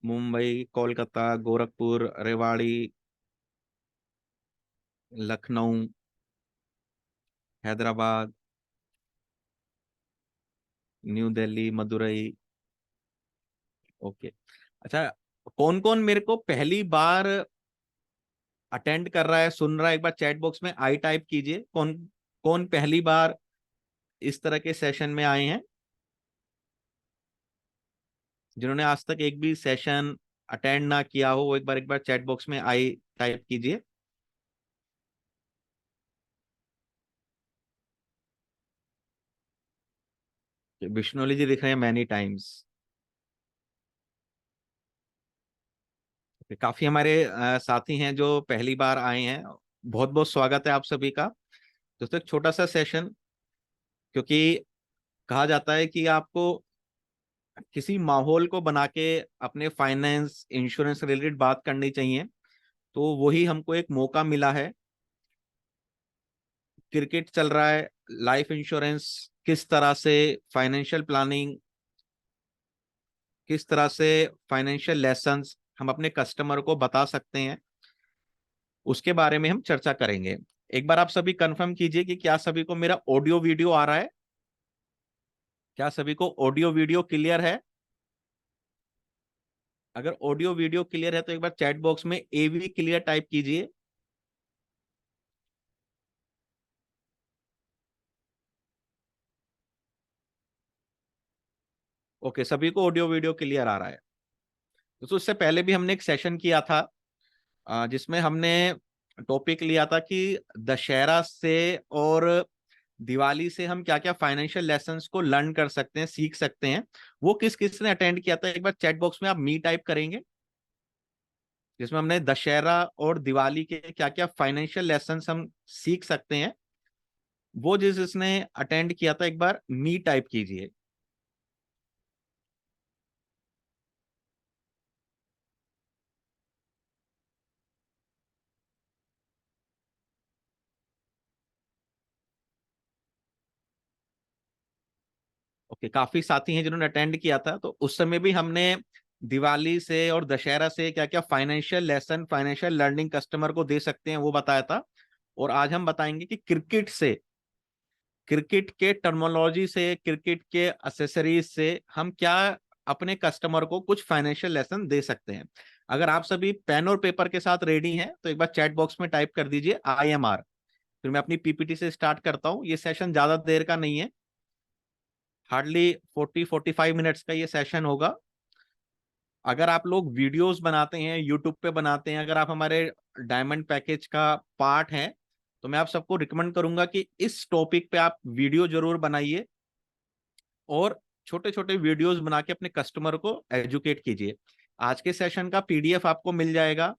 Mumbai, Kolkata, Gorakhpur, Rewari, Lucknow, Hyderabad, new Delhi, Madurai. Okay. अच्छा, कौन कौन मेरे को पहली बार अटेंड कर रहा है, सुन रहा है? एक बार चैट बॉक्स में आई टाइप कीजिए। कौन कौन पहली बार इस तरह के सेशन में आए हैं, जिन्होंने आज तक एक भी सेशन अटेंड ना किया हो, वो एक बार चैट बॉक्स में आई टाइप कीजिए। विष्णुली जी दिख रहे हैं मैनी टाइम्स। काफी हमारे साथी हैं जो पहली बार आए हैं। बहुत बहुत स्वागत है आप सभी का। दोस्तों, एक छोटा सा सेशन, क्योंकि कहा जाता है कि आपको किसी माहौल को बना के अपने फाइनेंस इंश्योरेंस रिलेटेड बात करनी चाहिए। तो वही हमको एक मौका मिला है। क्रिकेट चल रहा है, लाइफ इंश्योरेंस, किस तरह से फाइनेंशियल प्लानिंग, किस तरह से फाइनेंशियल लेसन्स हम अपने कस्टमर को बता सकते हैं, उसके बारे में हम चर्चा करेंगे। एक बार आप सभी कंफर्म कीजिए कि क्या सभी को मेरा ऑडियो वीडियो आ रहा है। क्या सभी को ऑडियो वीडियो क्लियर है? अगर ऑडियो वीडियो क्लियर है तो एक बार चैट बॉक्स में एवी क्लियर टाइप कीजिए। ओके, सभी को ऑडियो वीडियो क्लियर आ रहा है। दोस्तों, उससे पहले भी हमने एक सेशन किया था, जिसमें हमने टॉपिक लिया था कि दशहरा से और दिवाली से हम क्या क्या फाइनेंशियल लेसन्स को लर्न कर सकते हैं, सीख सकते हैं। वो किस किस ने अटेंड किया था, एक बार चैट बॉक्स में आप मी टाइप करेंगे। जिसमें हमने दशहरा और दिवाली के क्या क्या फाइनेंशियल लेसन्स हम सीख सकते हैं, वो जिसने अटेंड किया था एक बार मी टाइप कीजिए। ओके, काफी साथी हैं जिन्होंने अटेंड किया था। तो उस समय भी हमने दिवाली से और दशहरा से क्या क्या financial lesson, financial learning customer को दे सकते हैं, वो बताया था। और आज हम बताएंगे कि क्रिकेट से, क्रिकेट के टर्मोलॉजी से, क्रिकेट के एसेसरीज से हम क्या अपने कस्टमर को कुछ फाइनेंशियल लेसन दे सकते हैं। अगर आप सभी पेन और पेपर के साथ रेडी हैं तो एक बार चैट बॉक्स में टाइप कर दीजिए IMR। फिर मैं अपनी पीपीटी से स्टार्ट करता हूँ। ये सेशन ज्यादा देर का नहीं है, हार्डली 40-45 मिनट्स का ये सेशन होगा। अगर आप लोग वीडियोस बनाते हैं, यूट्यूब पे बनाते हैं, अगर आप हमारे डायमंड पैकेज का पार्ट हैं, तो मैं आप सबको रिकमेंड करूंगा कि इस टॉपिक पे आप वीडियो जरूर बनाइए और छोटे छोटे वीडियोस बना के अपने कस्टमर को एजुकेट कीजिए। आज के सेशन का पीडीएफ आपको मिल जाएगा।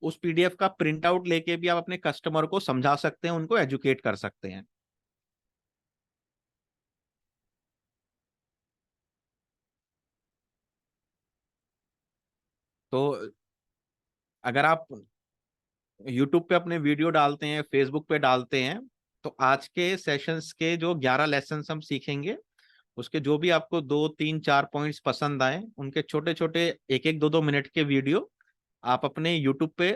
उस पीडीएफ का प्रिंट आउट लेके भी आप अपने कस्टमर को समझा सकते हैं, उनको एजुकेट कर सकते हैं। तो अगर आप यूट्यूब पे अपने वीडियो डालते हैं, फेसबुक पे डालते हैं, तो आज के सेशंस के जो 11 लेसन हम सीखेंगे, उसके जो भी आपको 2-3-4 पॉइंट्स पसंद आए, उनके छोटे छोटे 1-1 2-2 मिनट के वीडियो आप अपने यूट्यूब पे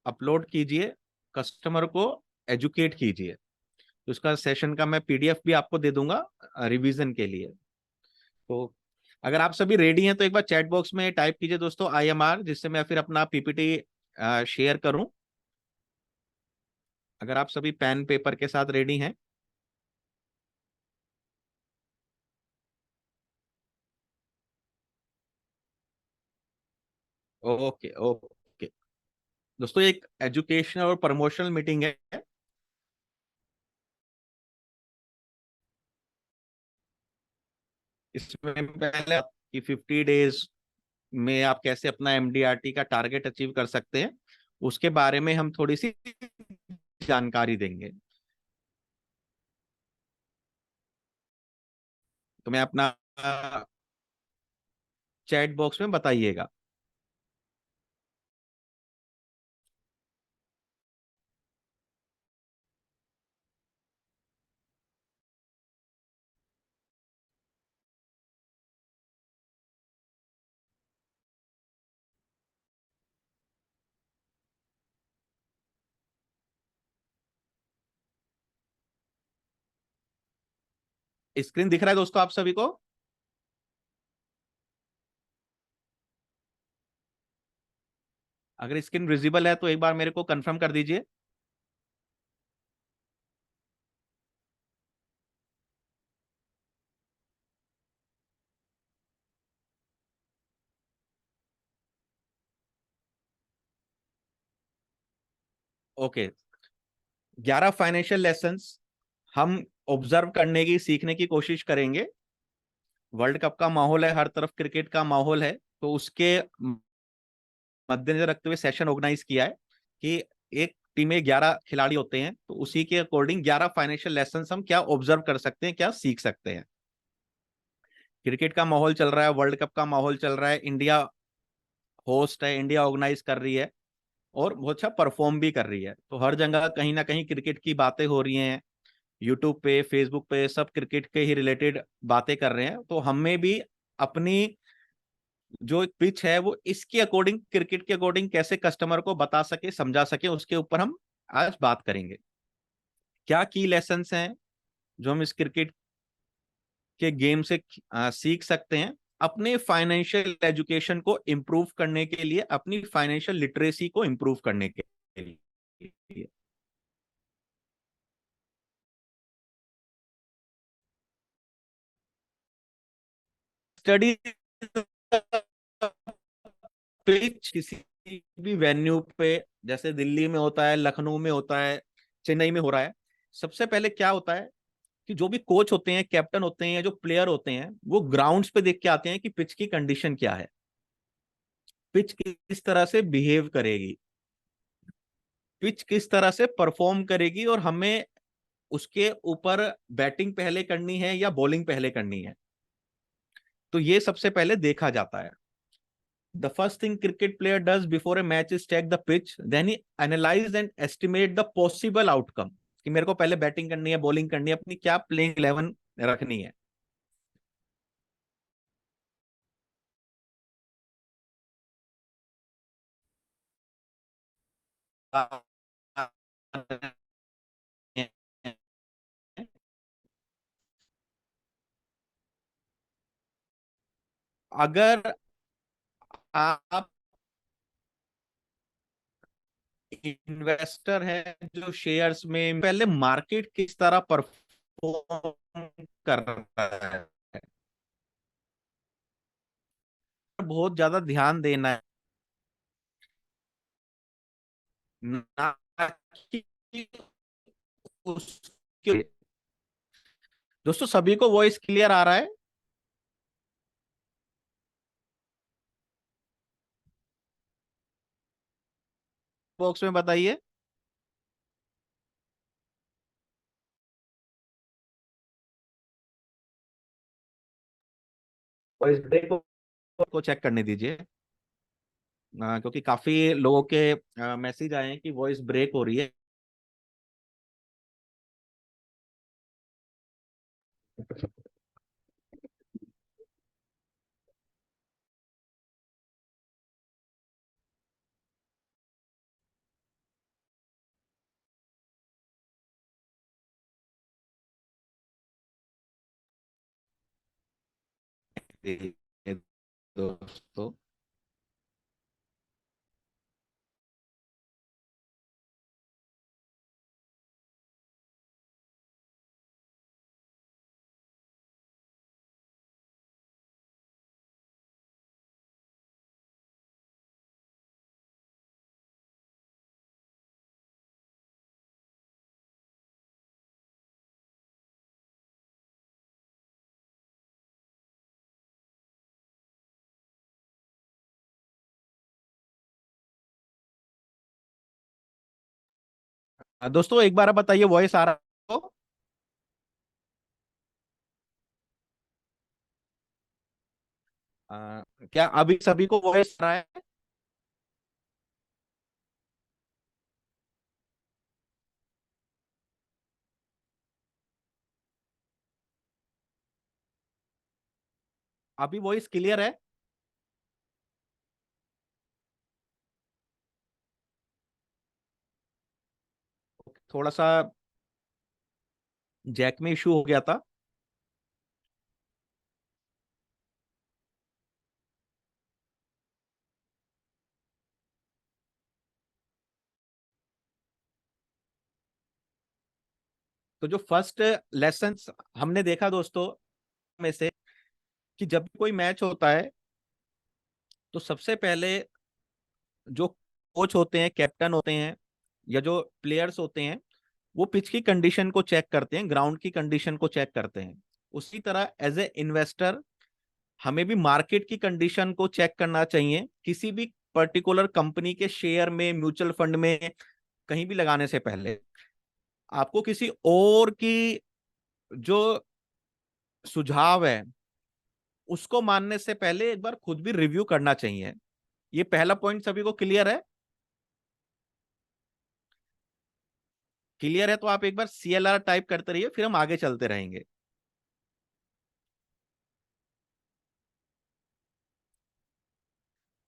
अपलोड कीजिए, कस्टमर को एजुकेट कीजिए। तो उसका सेशन का मैं पीडीएफ भी आपको दे दूंगा रिवीजन के लिए। तो अगर आप सभी रेडी हैं तो एक बार चैट बॉक्स में टाइप कीजिए दोस्तों IMR, जिससे मैं फिर अपना पीपीटी शेयर करूं। अगर आप सभी पेन पेपर के साथ रेडी हैं। Okay okay. दोस्तों, ये एक एजुकेशनल और प्रमोशनल मीटिंग है। इसमें पहले कि 50 डेज में आप कैसे अपना MDRT का टारगेट अचीव कर सकते हैं, उसके बारे में हम थोड़ी सी जानकारी देंगे। तो मैं अपना चैट बॉक्स में बताइएगा। स्क्रीन दिख रहा है दोस्तों आप सभी को? अगर स्क्रीन विजिबल है तो एक बार मेरे को कंफर्म कर दीजिए। ओके। 11 फाइनेंशियल लेसन्स हम ऑब्जर्व करने की, सीखने की कोशिश करेंगे। वर्ल्ड कप का माहौल है, हर तरफ क्रिकेट का माहौल है, तो उसके मद्देनजर रखते हुए सेशन ऑर्गेनाइज किया है कि एक टीम में 11 खिलाड़ी होते हैं, तो उसी के अकॉर्डिंग 11 फाइनेंशियल लेसन हम क्या ऑब्जर्व कर सकते हैं, क्या सीख सकते हैं। क्रिकेट का माहौल चल रहा है, वर्ल्ड कप का माहौल चल रहा है, इंडिया होस्ट है, इंडिया ऑर्गेनाइज कर रही है और बहुत अच्छा परफॉर्म भी कर रही है, तो हर जगह कहीं ना कहीं क्रिकेट की बातें हो रही हैं। यूट्यूब पे, फेसबुक पे सब क्रिकेट के ही रिलेटेड बातें कर रहे हैं, तो हमें भी अपनी जो पिच है वो इसके अकॉर्डिंग, क्रिकेट के अकॉर्डिंग कैसे कस्टमर को बता सके, समझा सके, उसके ऊपर हम आज बात करेंगे। क्या की लेसन्स हैं जो हम इस क्रिकेट के गेम से सीख सकते हैं अपने फाइनेंशियल एजुकेशन को इम्प्रूव करने के लिए, अपनी फाइनेंशियल लिटरेसी को इम्प्रूव करने के लिए। स्टडी पिच किसी भी वेन्यू पे, जैसे दिल्ली में होता है, लखनऊ में होता है, चेन्नई में हो रहा है, सबसे पहले क्या होता है कि जो भी कोच होते हैं, कैप्टन होते हैं, जो प्लेयर होते हैं, वो ग्राउंड्स पे देख के आते हैं कि पिच की कंडीशन क्या है, पिच किस तरह से बिहेव करेगी, पिच किस तरह से परफॉर्म करेगी, और हमें उसके ऊपर बैटिंग पहले करनी है या बॉलिंग पहले करनी है, तो ये सबसे पहले देखा जाता है। The first thing cricket player does before a match is check the pitch, then he analyze and estimate the possible outcome, कि मेरे को पहले बैटिंग करनी है, बॉलिंग करनी है, अपनी क्या प्लेइंग 11 रखनी है। अगर आप इन्वेस्टर है जो शेयर्स में, पहले मार्केट किस तरह परफॉर्म कर रहा है, बहुत ज्यादा ध्यान देना है, ना कि उसके। दोस्तों सभी को वॉइस क्लियर आ रहा है? बॉक्स में बताइए। वॉइस ब्रेक को चेक करने दीजिए, क्योंकि काफी लोगों के मैसेज आए हैं कि वॉइस ब्रेक हो रही है। दोस्तों दोस्तों एक बार आप बताइए, वॉइस आ रहा है आपको? क्या अभी सभी को वॉइस आ रहा है? अभी वॉइस क्लियर है? थोड़ा सा जैक में इशू हो गया था। तो जो फर्स्ट लेसन हमने देखा दोस्तों में से, कि जब कोई मैच होता है तो सबसे पहले जो कोच होते हैं, कैप्टन होते हैं, या जो प्लेयर्स होते हैं, वो पिच की कंडीशन को चेक करते हैं, ग्राउंड की कंडीशन को चेक करते हैं। उसी तरह एज ए इन्वेस्टर हमें भी मार्केट की कंडीशन को चेक करना चाहिए, किसी भी पर्टिकुलर कंपनी के शेयर में, म्यूचुअल फंड में, कहीं भी लगाने से पहले आपको किसी और की जो सुझाव है उसको मानने से पहले एक बार खुद भी रिव्यू करना चाहिए। ये पहला पॉइंट सभी को क्लियर है? क्लियर है तो आप एक बार CLR टाइप करते रहिए, फिर हम आगे चलते रहेंगे।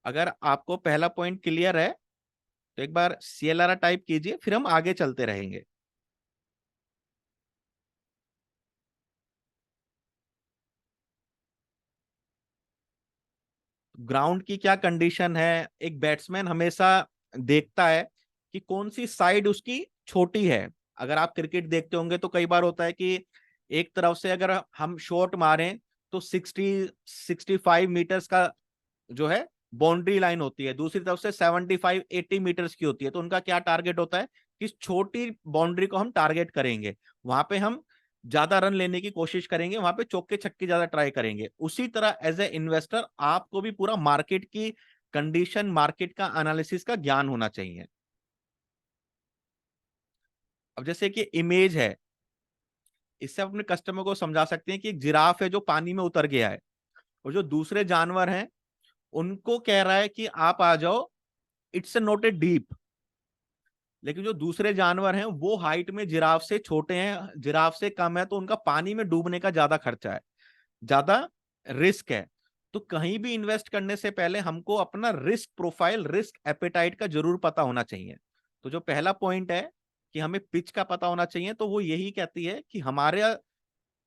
अगर आपको पहला पॉइंट क्लियर है तो एक बार CLR टाइप कीजिए, फिर हम आगे चलते रहेंगे। ग्राउंड की क्या कंडीशन है, एक बैट्समैन हमेशा देखता है कि कौन सी साइड उसकी छोटी है। अगर आप क्रिकेट देखते होंगे तो कई बार होता है कि एक तरफ से अगर हम शॉट मारें तो 60-65 मीटर्स का जो है बाउंड्री लाइन होती है, दूसरी तरफ से 75-80 मीटर्स की होती है। तो उनका क्या टारगेट होता है कि छोटी बाउंड्री को हम टारगेट करेंगे, वहां पे हम ज्यादा रन लेने की कोशिश करेंगे, वहां पे चौके छक्के ज्यादा ट्राई करेंगे। उसी तरह एज ए इन्वेस्टर आपको भी पूरा मार्केट की कंडीशन, मार्केट का एनालिसिस का ज्ञान होना चाहिए। अब जैसे कि इमेज है, इससे आप अपने कस्टमर को समझा सकते हैं कि एक जिराफ है जो पानी में उतर गया है, और जो दूसरे जानवर हैं उनको कह रहा है कि आप आ जाओ, इट्स नॉट ए डीप। लेकिन जो दूसरे जानवर हैं वो हाइट में जिराफ से छोटे हैं, जिराफ से कम है, तो उनका पानी में डूबने का ज्यादा खर्चा है, ज्यादा रिस्क है। तो कहीं भी इन्वेस्ट करने से पहले हमको अपना रिस्क प्रोफाइल, रिस्क एपेटाइट का जरूर पता होना चाहिए। तो जो पहला पॉइंट है कि हमें पिच का पता होना चाहिए, तो वो यही कहती है कि हमारे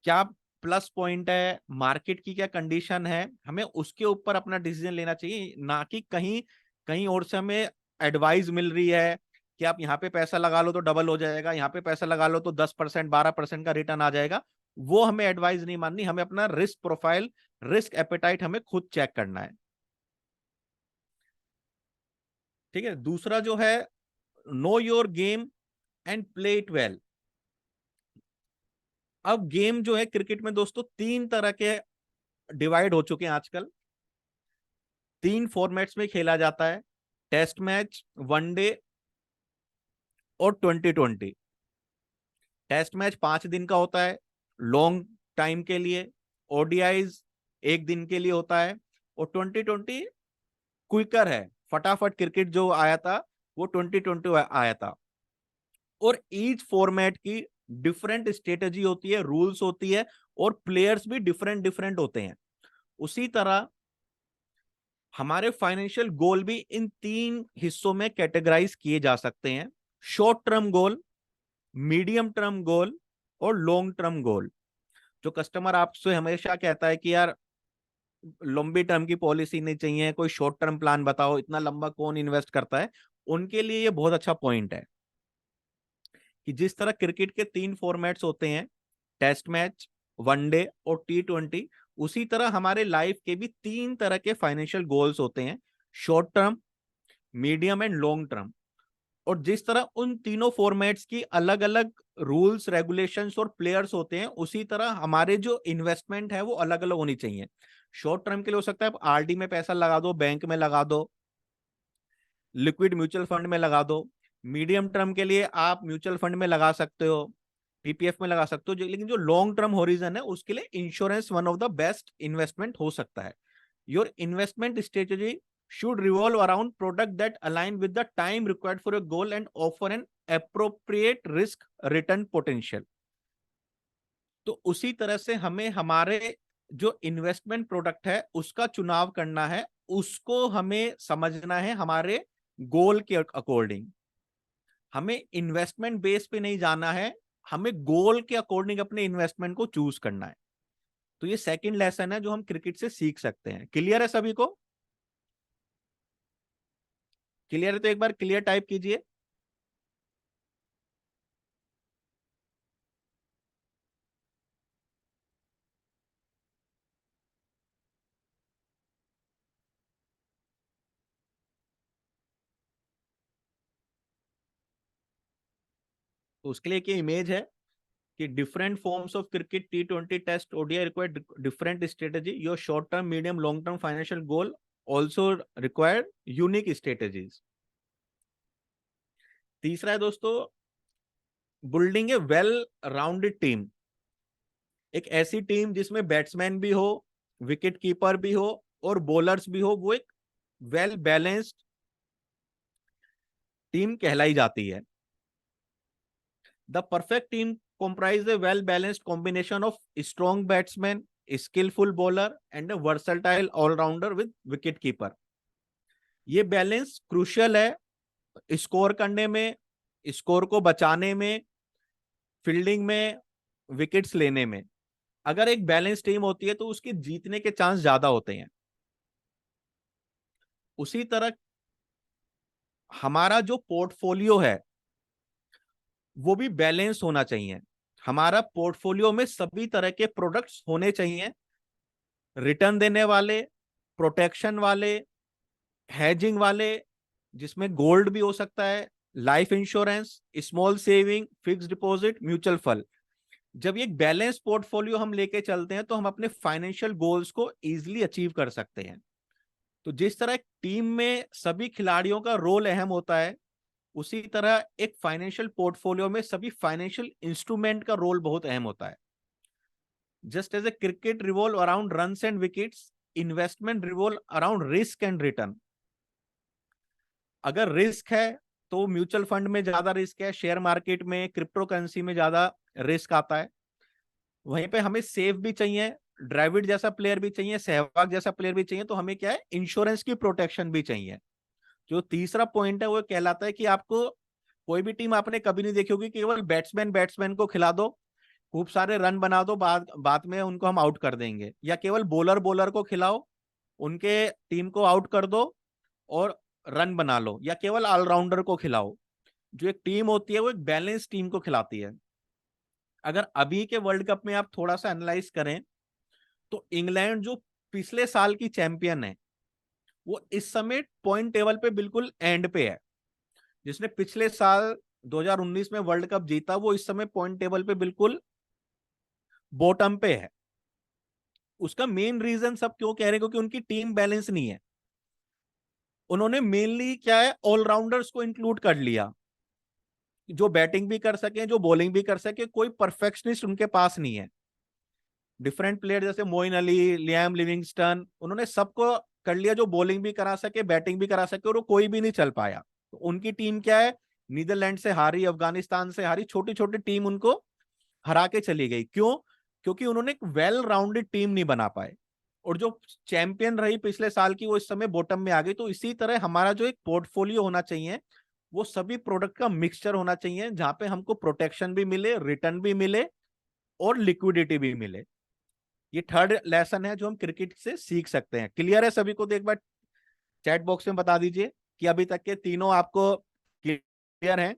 क्या प्लस पॉइंट है, मार्केट की क्या कंडीशन है, हमें उसके ऊपर अपना डिसीजन लेना चाहिए, ना कि कहीं कहीं और से हमें एडवाइस मिल रही है कि आप यहाँ पे पैसा लगा लो तो डबल हो जाएगा, यहाँ पे पैसा लगा लो तो 10% 12% का रिटर्न आ जाएगा। वो हमें एडवाइस नहीं माननी, हमें अपना रिस्क प्रोफाइल, रिस्क एपेटाइट हमें खुद चेक करना है। ठीक है, दूसरा जो है, know your game and play it well. अब गेम जो है क्रिकेट में दोस्तों तीन तरह के डिवाइड हो चुके हैं आजकल, तीन फॉर्मेट्स में खेला जाता है: टेस्ट मैच, वनडे और 2020। टेस्ट मैच 5 दिन का होता है, लॉन्ग टाइम के लिए। ODIs 1 दिन के लिए होता है। और 2020 क्विकर है, फटाफट क्रिकेट जो आया था वो 2020 आया था। और ईच फॉर्मेट की डिफरेंट स्ट्रेटेजी होती है, रूल्स होती है, और प्लेयर्स भी डिफरेंट डिफरेंट होते हैं। उसी तरह हमारे फाइनेंशियल गोल भी इन तीन हिस्सों में कैटेगराइज किए जा सकते हैं: short term goal, medium term goal और लॉन्ग टर्म गोल। जो कस्टमर आपसे हमेशा कहता है कि यार लंबी टर्म की पॉलिसी नहीं चाहिए, कोई शॉर्ट टर्म प्लान बताओ, इतना लंबा कौन इन्वेस्ट करता है, उनके लिए ये बहुत अच्छा पॉइंट है कि जिस तरह क्रिकेट के तीन फॉर्मेट्स होते हैं, टेस्ट मैच, वनडे और T20, उसी तरह हमारे लाइफ के भी तीन तरह के फाइनेंशियल गोल्स होते हैं: short term, medium and long term. और जिस तरह उन तीनों फॉर्मेट्स की अलग अलग रूल्स, रेगुलेशंस और प्लेयर्स होते हैं, उसी तरह हमारे जो इन्वेस्टमेंट है वो अलग अलग होनी चाहिए। शॉर्ट टर्म के लिए हो सकता है आप RD में पैसा लगा दो, बैंक में लगा दो, लिक्विड म्यूचुअल फंड में लगा दो। मीडियम टर्म के लिए आप म्यूचुअल फंड में लगा सकते हो, PPF में लगा सकते हो। लेकिन जो लॉन्ग टर्म होरिजन है उसके लिए insurance one of the best investment हो सकता है। Your investment strategy should revolve around product that align with the time required for a goal and offer an appropriate risk return potential। तो उसी तरह से हमें हमारे जो इन्वेस्टमेंट प्रोडक्ट है उसका चुनाव करना है, उसको हमें समझना है हमारे गोल के अकॉर्डिंग। हमें इन्वेस्टमेंट बेस पे नहीं जाना है, हमें गोल के अकॉर्डिंग अपने इन्वेस्टमेंट को चूज करना है। तो ये सेकंड लेसन है जो हम क्रिकेट से सीख सकते हैं। क्लियर है सभी को? क्लियर है तो एक बार क्लियर टाइप कीजिए। तो उसके लिए एक इमेज है कि different forms of cricket, T20 test, ODI require different strategy, your short term, medium, long term financial goal also require unique strategies. तीसरा है दोस्तों, building a well rounded team. एक ऐसी टीम जिसमें बैट्समैन भी हो, विकेट कीपर भी हो और बॉलर्स भी हो, वो एक वेल बैलेंस्ड टीम कहलाई जाती है। The perfect team comprise a well balanced combination of strong batsmen, skillful bowler and a versatile all rounder with wicket keeper। ये बैलेंस क्रूशियल है स्कोर करने में, स्कोर को बचाने में, फील्डिंग में, विकेट्स लेने में। अगर एक बैलेंस टीम होती है तो उसके जीतने के चांस ज्यादा होते हैं। उसी तरह हमारा जो पोर्टफोलियो है वो भी बैलेंस होना चाहिए। हमारा पोर्टफोलियो में सभी तरह के प्रोडक्ट्स होने चाहिए, रिटर्न देने वाले, प्रोटेक्शन वाले, हैजिंग वाले, जिसमें गोल्ड भी हो सकता है, life insurance, small saving, fix deposit, mutual fund. जब ये बैलेंस पोर्टफोलियो हम लेके चलते हैं तो हम अपने फाइनेंशियल गोल्स को इजीली अचीव कर सकते हैं। तो जिस तरह टीम में सभी खिलाड़ियों का रोल अहम होता है, उसी तरह एक फाइनेंशियल पोर्टफोलियो में सभी फाइनेंशियल इंस्ट्रूमेंट का रोल बहुत अहम होता है। Just as a cricket revolve around runs and wickets, investment revolve around risk and return. अगर रिस्क है तो म्यूचुअल फंड में ज्यादा रिस्क है, शेयर मार्केट में, क्रिप्टो करेंसी में ज्यादा रिस्क आता है। वहीं पे हमें सेफ भी चाहिए, ड्राविड जैसा प्लेयर भी चाहिए, सहवाग जैसा प्लेयर भी चाहिए, तो हमें क्या है, इंश्योरेंस की प्रोटेक्शन भी चाहिए। जो तीसरा पॉइंट है वो कहलाता है कि आपको कोई भी टीम आपने कभी नहीं देखी होगी केवल बैट्समैन बैट्समैन को खिला दो, खूब सारे रन बना दो, बाद में उनको हम आउट कर देंगे, या केवल बॉलर बॉलर को खिलाओ, उनके टीम को आउट कर दो और रन बना लो, या केवल ऑलराउंडर को खिलाओ। जो एक टीम होती है वो एक बैलेंस टीम को खिलाती है। अगर अभी के वर्ल्ड कप में आप थोड़ा सा एनालाइज करें तो इंग्लैंड जो पिछले साल की चैंपियन है वो इस समय पॉइंट टेबल पे बिल्कुल एंड पे है। जिसने पिछले साल 2019 में वर्ल्ड कप जीता वो इस समय पॉइंट टेबल पे बिल्कुल बॉटम पे है। उसका मेन रीजन सब क्यों कह रहे हैं, क्योंकि उनकी टीम बैलेंस नहीं है। उन्होंने मेनली क्या है, ऑलराउंडर्स को इंक्लूड कर लिया, जो बैटिंग भी कर सके, जो बॉलिंग भी कर सके। कोई परफेक्शनिस्ट उनके पास नहीं है। डिफरेंट प्लेयर जैसे मोइन अली, लियाम लिविंगस्टन, उन्होंने सबको कर लिया जो बॉलिंग भी करा सके, बैटिंग भी करा सके, और वो कोई भी नहीं चल पाया। तो उनकी टीम क्या है, नीदरलैंड से हारी, अफगानिस्तान से हारी, छोटी छोटी टीम उनको हरा के चली गई। क्यों? क्योंकि उन्होंने एक वेल राउंडेड टीम नहीं बना पाए, और जो चैंपियन रही पिछले साल की वो इस समय बॉटम में आ गई। तो इसी तरह हमारा जो एक पोर्टफोलियो होना चाहिए वो सभी प्रोडक्ट का मिक्सचर होना चाहिए, जहां पे हमको प्रोटेक्शन भी मिले, रिटर्न भी मिले और लिक्विडिटी भी मिले। ये थर्ड लेसन है जो हम क्रिकेट से सीख सकते हैं। क्लियर है सभी को? तो एक बार चैट बॉक्स में बता दीजिए कि अभी तक के तीनों आपको क्लियर हैं।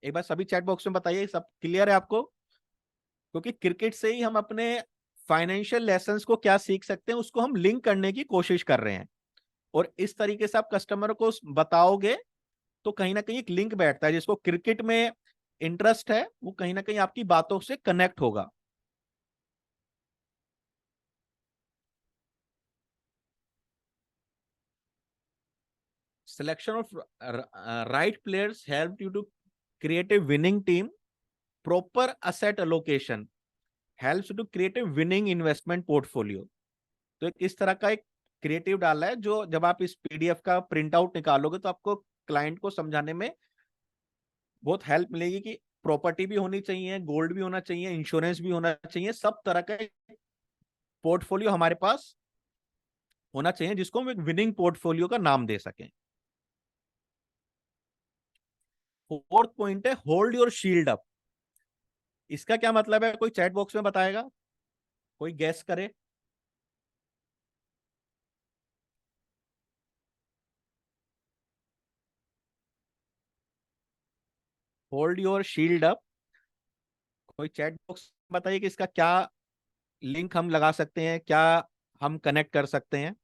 एक बार सभी चैट बॉक्स में बताइए सब क्लियर है आपको, क्योंकि क्रिकेट से ही हम अपने फाइनेंशियल लेसन्स को क्या सीख सकते हैं उसको हम लिंक करने की कोशिश कर रहे हैं। और इस तरीके से आप कस्टमर को बताओगे तो कहीं ना कहीं एक लिंक बैठता है, जिसको क्रिकेट में इंटरेस्ट है वो कहीं ना कहीं आपकी बातों से कनेक्ट होगा। Selection of right players help you to create a winning team. Proper asset allocation helps you to create a winning investment portfolio। तो एक इस तरह का एक क्रिएटिव डाला है जो जब आप इस पीडीएफ का प्रिंट आउट निकालोगे तो आपको क्लाइंट को समझाने में बहुत हेल्प मिलेगी कि प्रॉपर्टी भी होनी चाहिए, गोल्ड भी होना चाहिए, इंश्योरेंस भी होना चाहिए, सब तरह का पोर्टफोलियो हमारे पास होना चाहिए जिसको हम एक विनिंग पोर्टफोलियो का नाम दे सकें। फोर्थ पॉइंट है होल्ड योर शील्ड अप। इसका क्या मतलब है, कोई चैट बॉक्स में बताएगा, कोई गैस करे? होल्ड योर शील्ड अप, कोई चैट बॉक्स बताइए कि इसका क्या लिंक हम लगा सकते हैं क्या, हम कनेक्ट कर सकते हैं?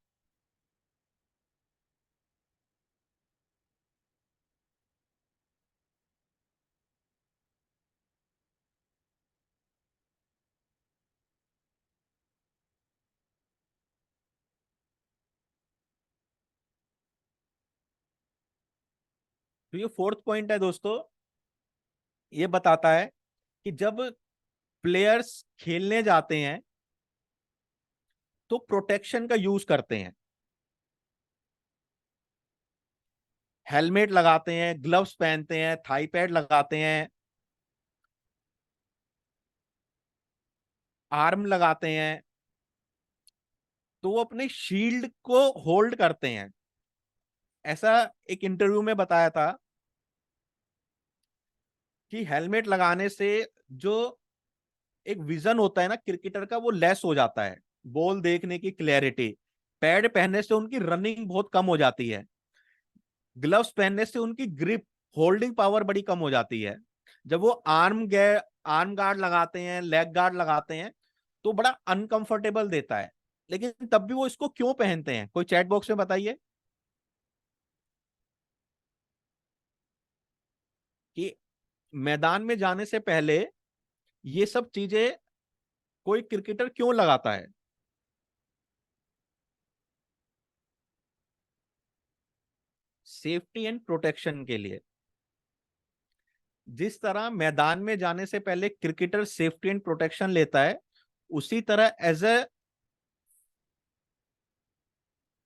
तो ये फोर्थ पॉइंट है दोस्तों, ये बताता है कि जब प्लेयर्स खेलने जाते हैं तो प्रोटेक्शन का यूज करते हैं, हेलमेट लगाते हैं, ग्लव्स पहनते हैं, थाई पैड लगाते हैं, आर्म लगाते हैं, तो वो अपने शील्ड को होल्ड करते हैं। ऐसा एक इंटरव्यू में बताया था कि हेलमेट लगाने से जो एक विजन होता है ना क्रिकेटर का, वो लेस हो जाता है, बॉल देखने की क्लैरिटी। पैड पहनने से उनकी रनिंग बहुत कम हो जाती है, ग्लव्स पहनने से उनकी ग्रिप, होल्डिंग पावर बड़ी कम हो जाती है। जब वो आर्म गार्ड लगाते हैं, लेग गार्ड लगाते हैं, तो बड़ा अनकंफर्टेबल देता है। लेकिन तब भी वो इसको क्यों पहनते हैं, कोई चैट बॉक्स में बताइए कि मैदान में जाने से पहले ये सब चीजें कोई क्रिकेटर क्यों लगाता है? सेफ्टी एंड प्रोटेक्शन के लिए। जिस तरह मैदान में जाने से पहले क्रिकेटर सेफ्टी एंड प्रोटेक्शन लेता है, उसी तरह एज ए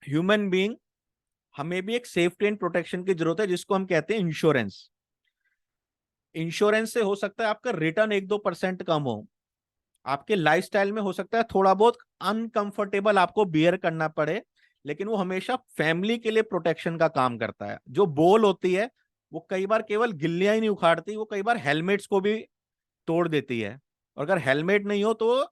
ह्यूमन बीइंग हमें भी एक सेफ्टी एंड प्रोटेक्शन की जरूरत है, जिसको हम कहते हैं इंश्योरेंस। इंश्योरेंस से हो सकता है आपका रिटर्न 1-2% कम हो, आपके लाइफस्टाइल में हो सकता है थोड़ा बहुत अनकंफर्टेबल आपको बियर करना पड़े, लेकिन वो हमेशा फैमिली के लिए प्रोटेक्शन का काम करता है। जो बॉल होती है वो कई बार केवल गिल्लियां ही नहीं उखाड़ती, वो कई बार हेलमेट्स को भी तोड़ देती है। और अगर हेलमेट नहीं हो तो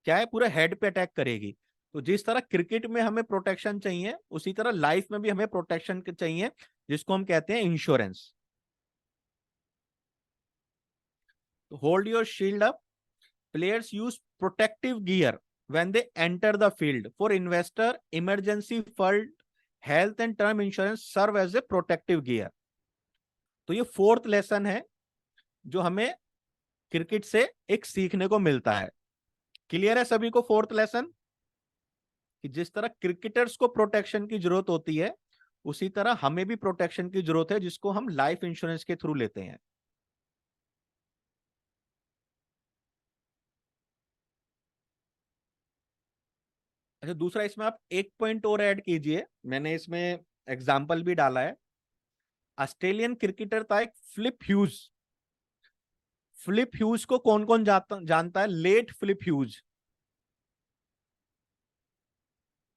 क्या है, पूरे हेड पे अटैक करेगी। तो जिस तरह क्रिकेट में हमें प्रोटेक्शन चाहिए, उसी तरह लाइफ में भी हमें प्रोटेक्शन चाहिए, जिसको हम कहते हैं इंश्योरेंस। तो hold your shield up, players use protective gear when they enter the field. For investor, emergency fund, health and term insurance serve as a protective gear. तो ये फोर्थ लेसन है जो हमें क्रिकेट से एक सीखने को मिलता है। क्लियर है सभी को फोर्थ लेसन, कि जिस तरह क्रिकेटर्स को प्रोटेक्शन की जरूरत होती है, उसी तरह हमें भी प्रोटेक्शन की जरूरत है, जिसको हम लाइफ इंश्योरेंस के थ्रू लेते हैं। अच्छा, दूसरा इसमें आप एक पॉइंट और ऐड कीजिए, मैंने इसमें एग्जाम्पल भी डाला है। ऑस्ट्रेलियन क्रिकेटर था एक फ्लिप ह्यूज। फ्लिप ह्यूज को कौन कौन जानता है? Late Phillip Hughes.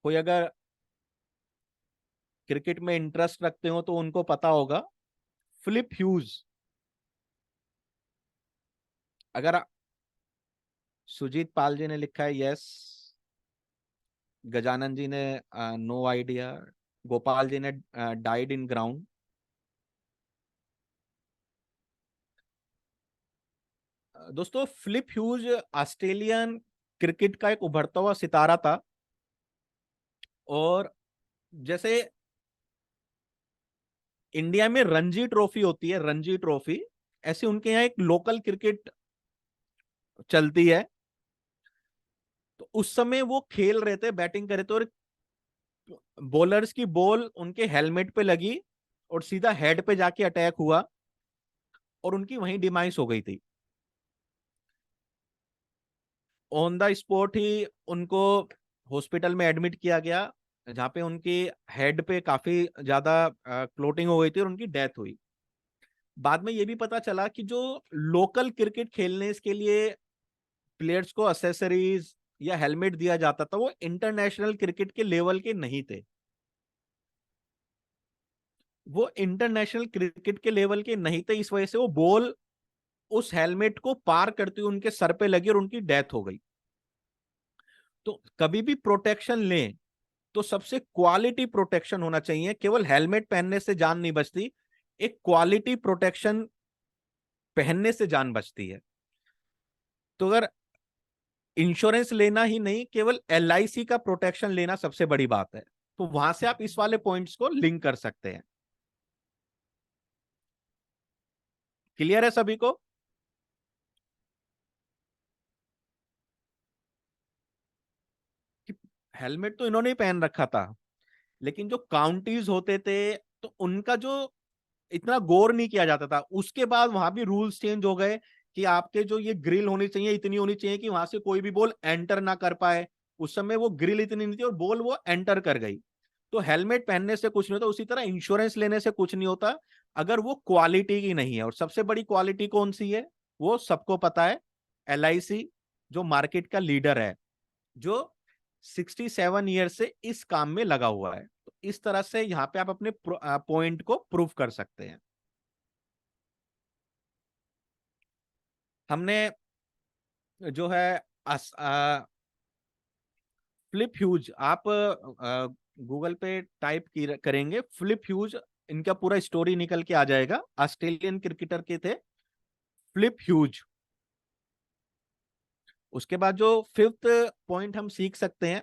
कोई अगर क्रिकेट में इंटरेस्ट रखते हो तो उनको पता होगा, फ्लिप ह्यूज। अगर सुजीत पाल जी ने लिखा है यस, गजानन जी ने नो आइडिया, गोपाल जी ने डाइड इन ग्राउंड। दोस्तों, फिलिप ह्यूज ऑस्ट्रेलियन क्रिकेट का एक उभरता हुआ सितारा था। और जैसे इंडिया में रणजी ट्रॉफी होती है, रणजी ट्रॉफी, ऐसे उनके यहाँ एक लोकल क्रिकेट चलती है। तो उस समय वो खेल रहे थे, बैटिंग कर रहे थे, और बॉलर्स की बॉल उनके हेलमेट पे लगी और सीधा हेड पे जाके अटैक हुआ, और उनकी वहीं डिमाइस हो गई थी। ऑन द स्पॉट ही उनको हॉस्पिटल में एडमिट किया गया, जहां पे उनकी हेड पे काफी ज्यादा क्लोटिंग हो गई थी और उनकी डेथ हुई। बाद में ये भी पता चला कि जो लोकल क्रिकेट खेलने के लिए प्लेयर्स को असेसरीज या हेलमेट दिया जाता था, वो इंटरनेशनल क्रिकेट के लेवल के नहीं थे। वो इंटरनेशनल क्रिकेट के लेवल के नहीं थे, इस वजह से वो बॉल उस हेलमेट को पार करते हुए उनके सर पे लगी और उनकी डेथ हो गई। तो कभी भी प्रोटेक्शन लें तो सबसे क्वालिटी प्रोटेक्शन होना चाहिए। केवल हेलमेट पहनने से जान नहीं बचती, एक क्वालिटी प्रोटेक्शन पहनने से जान बचती है। तो अगर इंश्योरेंस लेना ही नहीं, केवल LIC का प्रोटेक्शन लेना सबसे बड़ी बात है। तो वहां से आप इस वाले पॉइंट्स को लिंक कर सकते हैं। क्लियर है सभी को? हेलमेट तो इन्होंने ही पहन रखा था, लेकिन जो काउंटीज होते थे तो उनका जो इतना गौर नहीं किया जाता था। उसके बाद वहां भी रूल्स चेंज हो गए कि आपके जो ये ग्रिल होनी चाहिए, इतनी होनी चाहिए कि वहां से कोई भी बॉल एंटर ना कर पाए। उस समय वो ग्रिल इतनी नहीं थी और बॉल वो एंटर कर गई। तो हेलमेट पहनने से कुछ नहीं होता, उसी तरह इंश्योरेंस लेने से कुछ नहीं होता अगर वो क्वालिटी की नहीं है। और सबसे बड़ी क्वालिटी कौन सी है वो सबको पता है, LIC जो मार्केट का लीडर है, जो 67 ईयर से इस काम में लगा हुआ है। तो इस तरह से यहाँ पे आप अपने पॉइंट को प्रूव कर सकते हैं। हमने जो है फ्लिप ह्यूज, आप गूगल पे टाइप करेंगे फ्लिप ह्यूज, इनका पूरा स्टोरी निकल के आ जाएगा। ऑस्ट्रेलियन क्रिकेटर के थे फ्लिप ह्यूज। उसके बाद जो फिफ्थ पॉइंट हम सीख सकते हैं,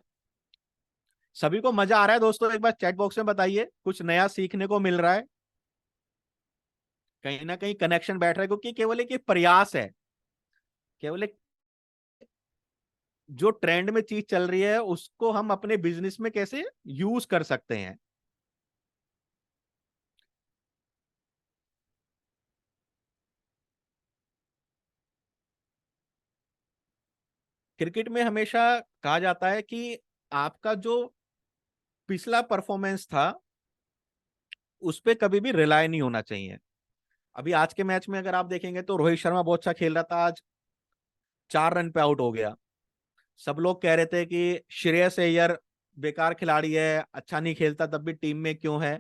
सभी को मजा आ रहा है दोस्तों? एक बार चैट बॉक्स में बताइए, कुछ नया सीखने को मिल रहा है? कहीं ना कहीं कनेक्शन बैठ रहा है, क्योंकि केवल एक ये प्रयास है, केवल एक जो ट्रेंड में चीज चल रही है उसको हम अपने बिजनेस में कैसे यूज कर सकते हैं। क्रिकेट में हमेशा कहा जाता है कि आपका जो पिछला परफॉर्मेंस था उस पर कभी भी रिलाय नहीं होना चाहिए। अभी आज के मैच में अगर आप देखेंगे तो रोहित शर्मा बहुत अच्छा खेल रहा था, आज 4 रन पे आउट हो गया। सब लोग कह रहे थे कि श्रेयस अय्यर बेकार खिलाड़ी है, अच्छा नहीं खेलता, तब भी टीम में क्यों है।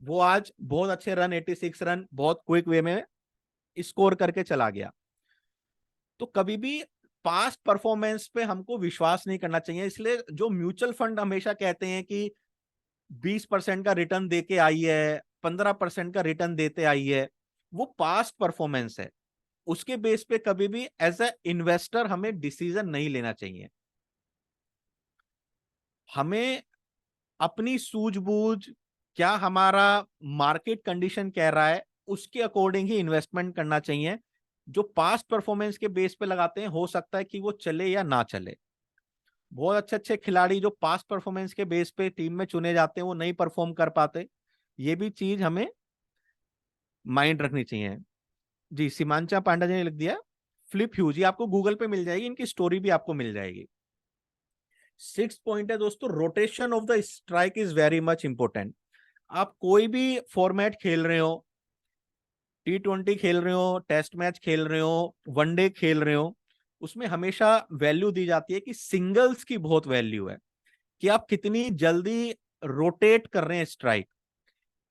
वो आज बहुत अच्छे रन, 86 रन बहुत क्विक वे में स्कोर करके चला गया। तो कभी भी पास्ट परफॉर्मेंस पे हमको विश्वास नहीं करना चाहिए। इसलिए जो म्यूचुअल फंड हमेशा कहते हैं कि 20% का रिटर्न देके आई है, 15% का रिटर्न देते आई है, वो पास्ट परफॉर्मेंस है। उसके बेस पे कभी भी एज ए इन्वेस्टर हमें डिसीजन नहीं लेना चाहिए। हमें अपनी सूझबूझ, क्या हमारा मार्केट कंडीशन कह रहा है, उसके अकॉर्डिंग ही इन्वेस्टमेंट करना चाहिए। जो पास्ट परफॉर्मेंस के बेस पे लगाते हैं, हो सकता है कि वो चले या ना चले। बहुत अच्छे अच्छे खिलाड़ी जो पास्ट परफॉर्मेंस के बेस पे टीम में चुने जाते हैं, वो नहीं परफॉर्म कर पाते। ये भी चीज हमें माइंड रखनी चाहिए। जी, सीमांचा पांडा जी ने लिख दिया फ्लिप ह्यूज, ये आपको गूगल पे मिल जाएगी, इनकी स्टोरी भी आपको मिल जाएगी। 6 पॉइंट है दोस्तों, rotation of the strike is very much important. आप कोई भी फॉर्मेट खेल रहे हो, T20 खेल रहे हो, टेस्ट मैच खेल रहे हो, वनडे खेल रहे हो, उसमें हमेशा वैल्यू दी जाती है कि सिंगल्स की बहुत वैल्यू है, कि आप कितनी जल्दी रोटेट कर रहे हैं स्ट्राइक,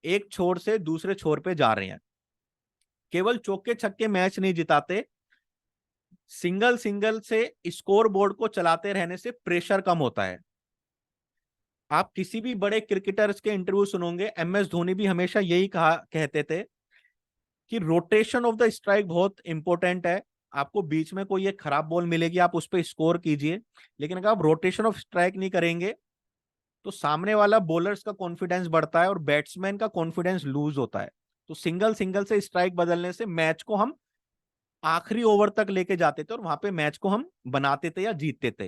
एक छोर से दूसरे छोर पे जा रहे हैं। केवल चौके छक्के मैच नहीं जिताते, सिंगल सिंगल से स्कोर बोर्ड को चलाते रहने से प्रेशर कम होता है। आप किसी भी बड़े क्रिकेटर्स के इंटरव्यू सुनोगे, MS धोनी भी हमेशा यही कहा कहते थे कि रोटेशन ऑफ द स्ट्राइक बहुत इंपॉर्टेंट है। आपको बीच में कोई एक खराब बॉल मिलेगी, आप उस पर स्कोर कीजिए, लेकिन अगर आप रोटेशन ऑफ स्ट्राइक नहीं करेंगे तो सामने वाला बॉलर्स का कॉन्फिडेंस बढ़ता है और बैट्समैन का कॉन्फिडेंस लूज होता है। तो सिंगल सिंगल से स्ट्राइक बदलने से मैच को हम आखिरी ओवर तक लेके जाते थे और वहां पे मैच को हम बनाते थे या जीतते थे।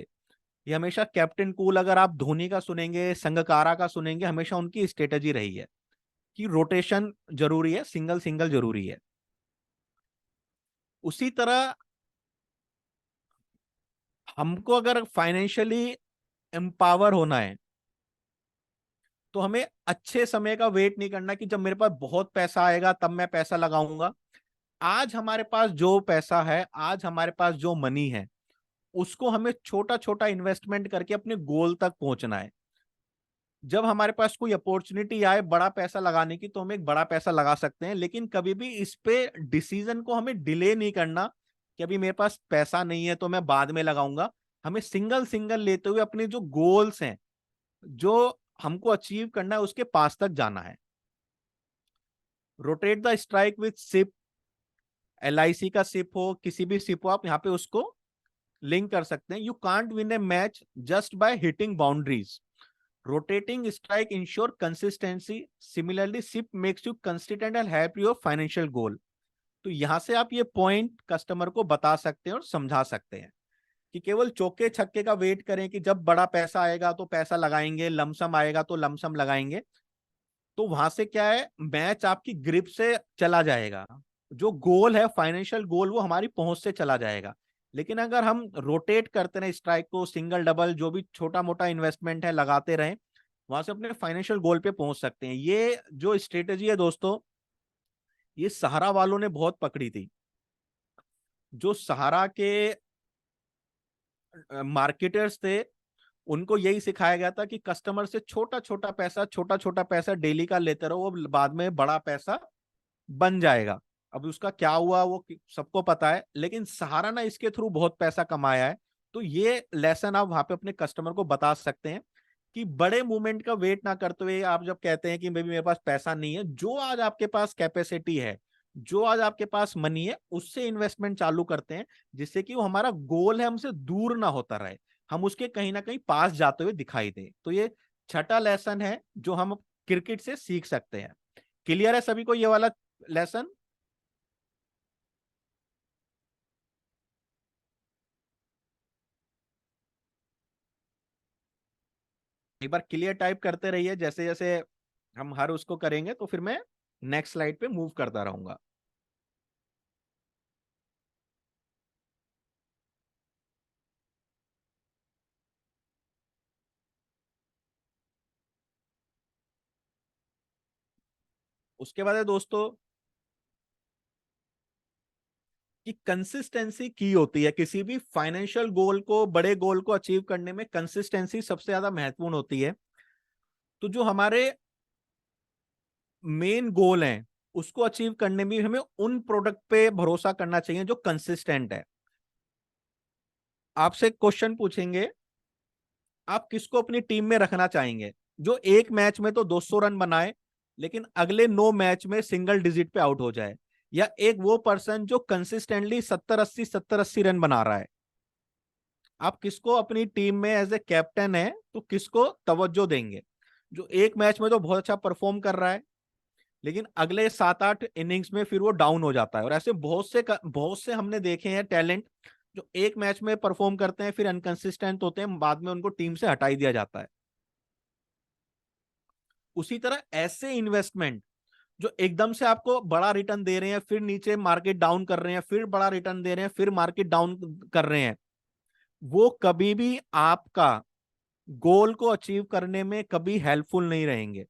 ये हमेशा कैप्टन कूल, अगर आप धोनी का सुनेंगे, संगकारा का सुनेंगे, हमेशा उनकी स्ट्रेटेजी रही है कि रोटेशन जरूरी है, सिंगल सिंगल जरूरी है। उसी तरह हमको अगर फाइनेंशियली एम्पावर होना है तो हमें अच्छे समय का वेट नहीं करना कि जब मेरे पास बहुत पैसा आएगा तब मैं पैसा लगाऊंगा। आज हमारे पास जो पैसा है, आज हमारे पास जो मनी है, उसको हमें छोटा छोटा इन्वेस्टमेंट करके अपने गोल तक पहुंचना है। जब हमारे पास कोई अपॉर्चुनिटी आए बड़ा पैसा लगाने की तो हम एक बड़ा पैसा लगा सकते हैं, लेकिन कभी भी इस पे डिसीजन को हमें डिले नहीं करना कि अभी मेरे पास पैसा नहीं है तो मैं बाद में लगाऊंगा। हमें सिंगल सिंगल लेते हुए अपने जो गोल्स हैं, जो हमको अचीव करना है, उसके पास तक जाना है। Rotate the strike with SIP, LIC का सिप हो, किसी भी सिप हो, आप यहाँ पे उसको लिंक कर सकते हैं। You can't win a match just by hitting boundaries, rotating strike ensure consistency, similarly SIP makes you consistent and help your financial goal. तो यहां से आप ये पॉइंट कस्टमर को बता सकते हैं और समझा सकते हैं कि केवल चौके छक्के का वेट करें कि जब बड़ा पैसा आएगा तो पैसा लगाएंगे, लमसम आएगा तो लमसम लगाएंगे, तो वहां से क्या है, मैच आपकी ग्रिप से चला जाएगा, जो गोल है फाइनेंशियल गोल वो हमारी पहुंच से चला जाएगा। लेकिन अगर हम रोटेट करते रहे स्ट्राइक को, सिंगल डबल जो भी छोटा मोटा इन्वेस्टमेंट है लगाते रहें, वहां से अपने फाइनेंशियल गोल पे पहुंच सकते हैं। ये जो स्ट्रेटेजी है दोस्तों, ये सहारा वालों ने बहुत पकड़ी थी। जो सहारा के मार्केटर्स थे, उनको यही सिखाया गया था कि कस्टमर से छोटा छोटा पैसा डेली का लेते रहो, वो बाद में बड़ा पैसा बन जाएगा। अब उसका क्या हुआ वो सबको पता है, लेकिन सहारा ना इसके थ्रू बहुत पैसा कमाया है। तो ये लेसन आप वहां पे अपने कस्टमर को बता सकते हैं कि बड़े मूवमेंट का वेट ना करते हुए आप जब कहते हैं कि बेबी मेरे पास पैसा नहीं है, जो आज आपके पास कैपेसिटी है, जो आज आपके पास मनी है, उससे इन्वेस्टमेंट चालू करते हैं, जिससे कि वो हमारा गोल है हमसे दूर ना होता रहे, हम उसके कहीं ना कहीं पास जाते हुए दिखाई दे। तो ये छठा लेसन है जो हम क्रिकेट से सीख सकते हैं। क्लियर है सभी को ये वाला लेसन? एक बार क्लियर टाइप करते रहिए, जैसे जैसे हम हर उसको करेंगे तो फिर मैं नेक्स्ट स्लाइड पे मूव करता रहूंगा। उसके बाद है दोस्तों कि कंसिस्टेंसी की होती है किसी भी फाइनेंशियल गोल को, बड़े गोल को अचीव करने में कंसिस्टेंसी सबसे ज्यादा महत्वपूर्ण होती है। तो जो हमारे मेन गोल हैं उसको अचीव करने में हमें उन प्रोडक्ट पे भरोसा करना चाहिए जो कंसिस्टेंट है। आपसे क्वेश्चन पूछेंगे, आप किसको अपनी टीम में रखना चाहेंगे जो एक मैच में तो 200 रन बनाए लेकिन अगले 9 मैच में सिंगल डिजिट पे आउट हो जाए, या एक वो पर्सन जो कंसिस्टेंटली 70 80 रन बना रहा है? आप किसको अपनी टीम में एज ए कैप्टन है तो किसको तवज्जो देंगे? जो एक मैच में तो बहुत अच्छा परफॉर्म कर रहा है लेकिन अगले 7 8 इनिंग्स में फिर वो डाउन हो जाता है, और ऐसे बहुत से हमने देखे हैं टैलेंट जो एक मैच में परफॉर्म करते हैं फिर अनकंसिस्टेंट होते हैं, बाद में उनको टीम से हटाई दिया जाता है। उसी तरह ऐसे इन्वेस्टमेंट जो एकदम से आपको बड़ा रिटर्न दे रहे हैं, फिर नीचे मार्केट डाउन कर रहे हैं, फिर बड़ा रिटर्न दे रहे हैं, फिर मार्केट डाउन कर रहे हैं, वो कभी भी आपका गोल को अचीव करने में कभी हेल्पफुल नहीं रहेंगे।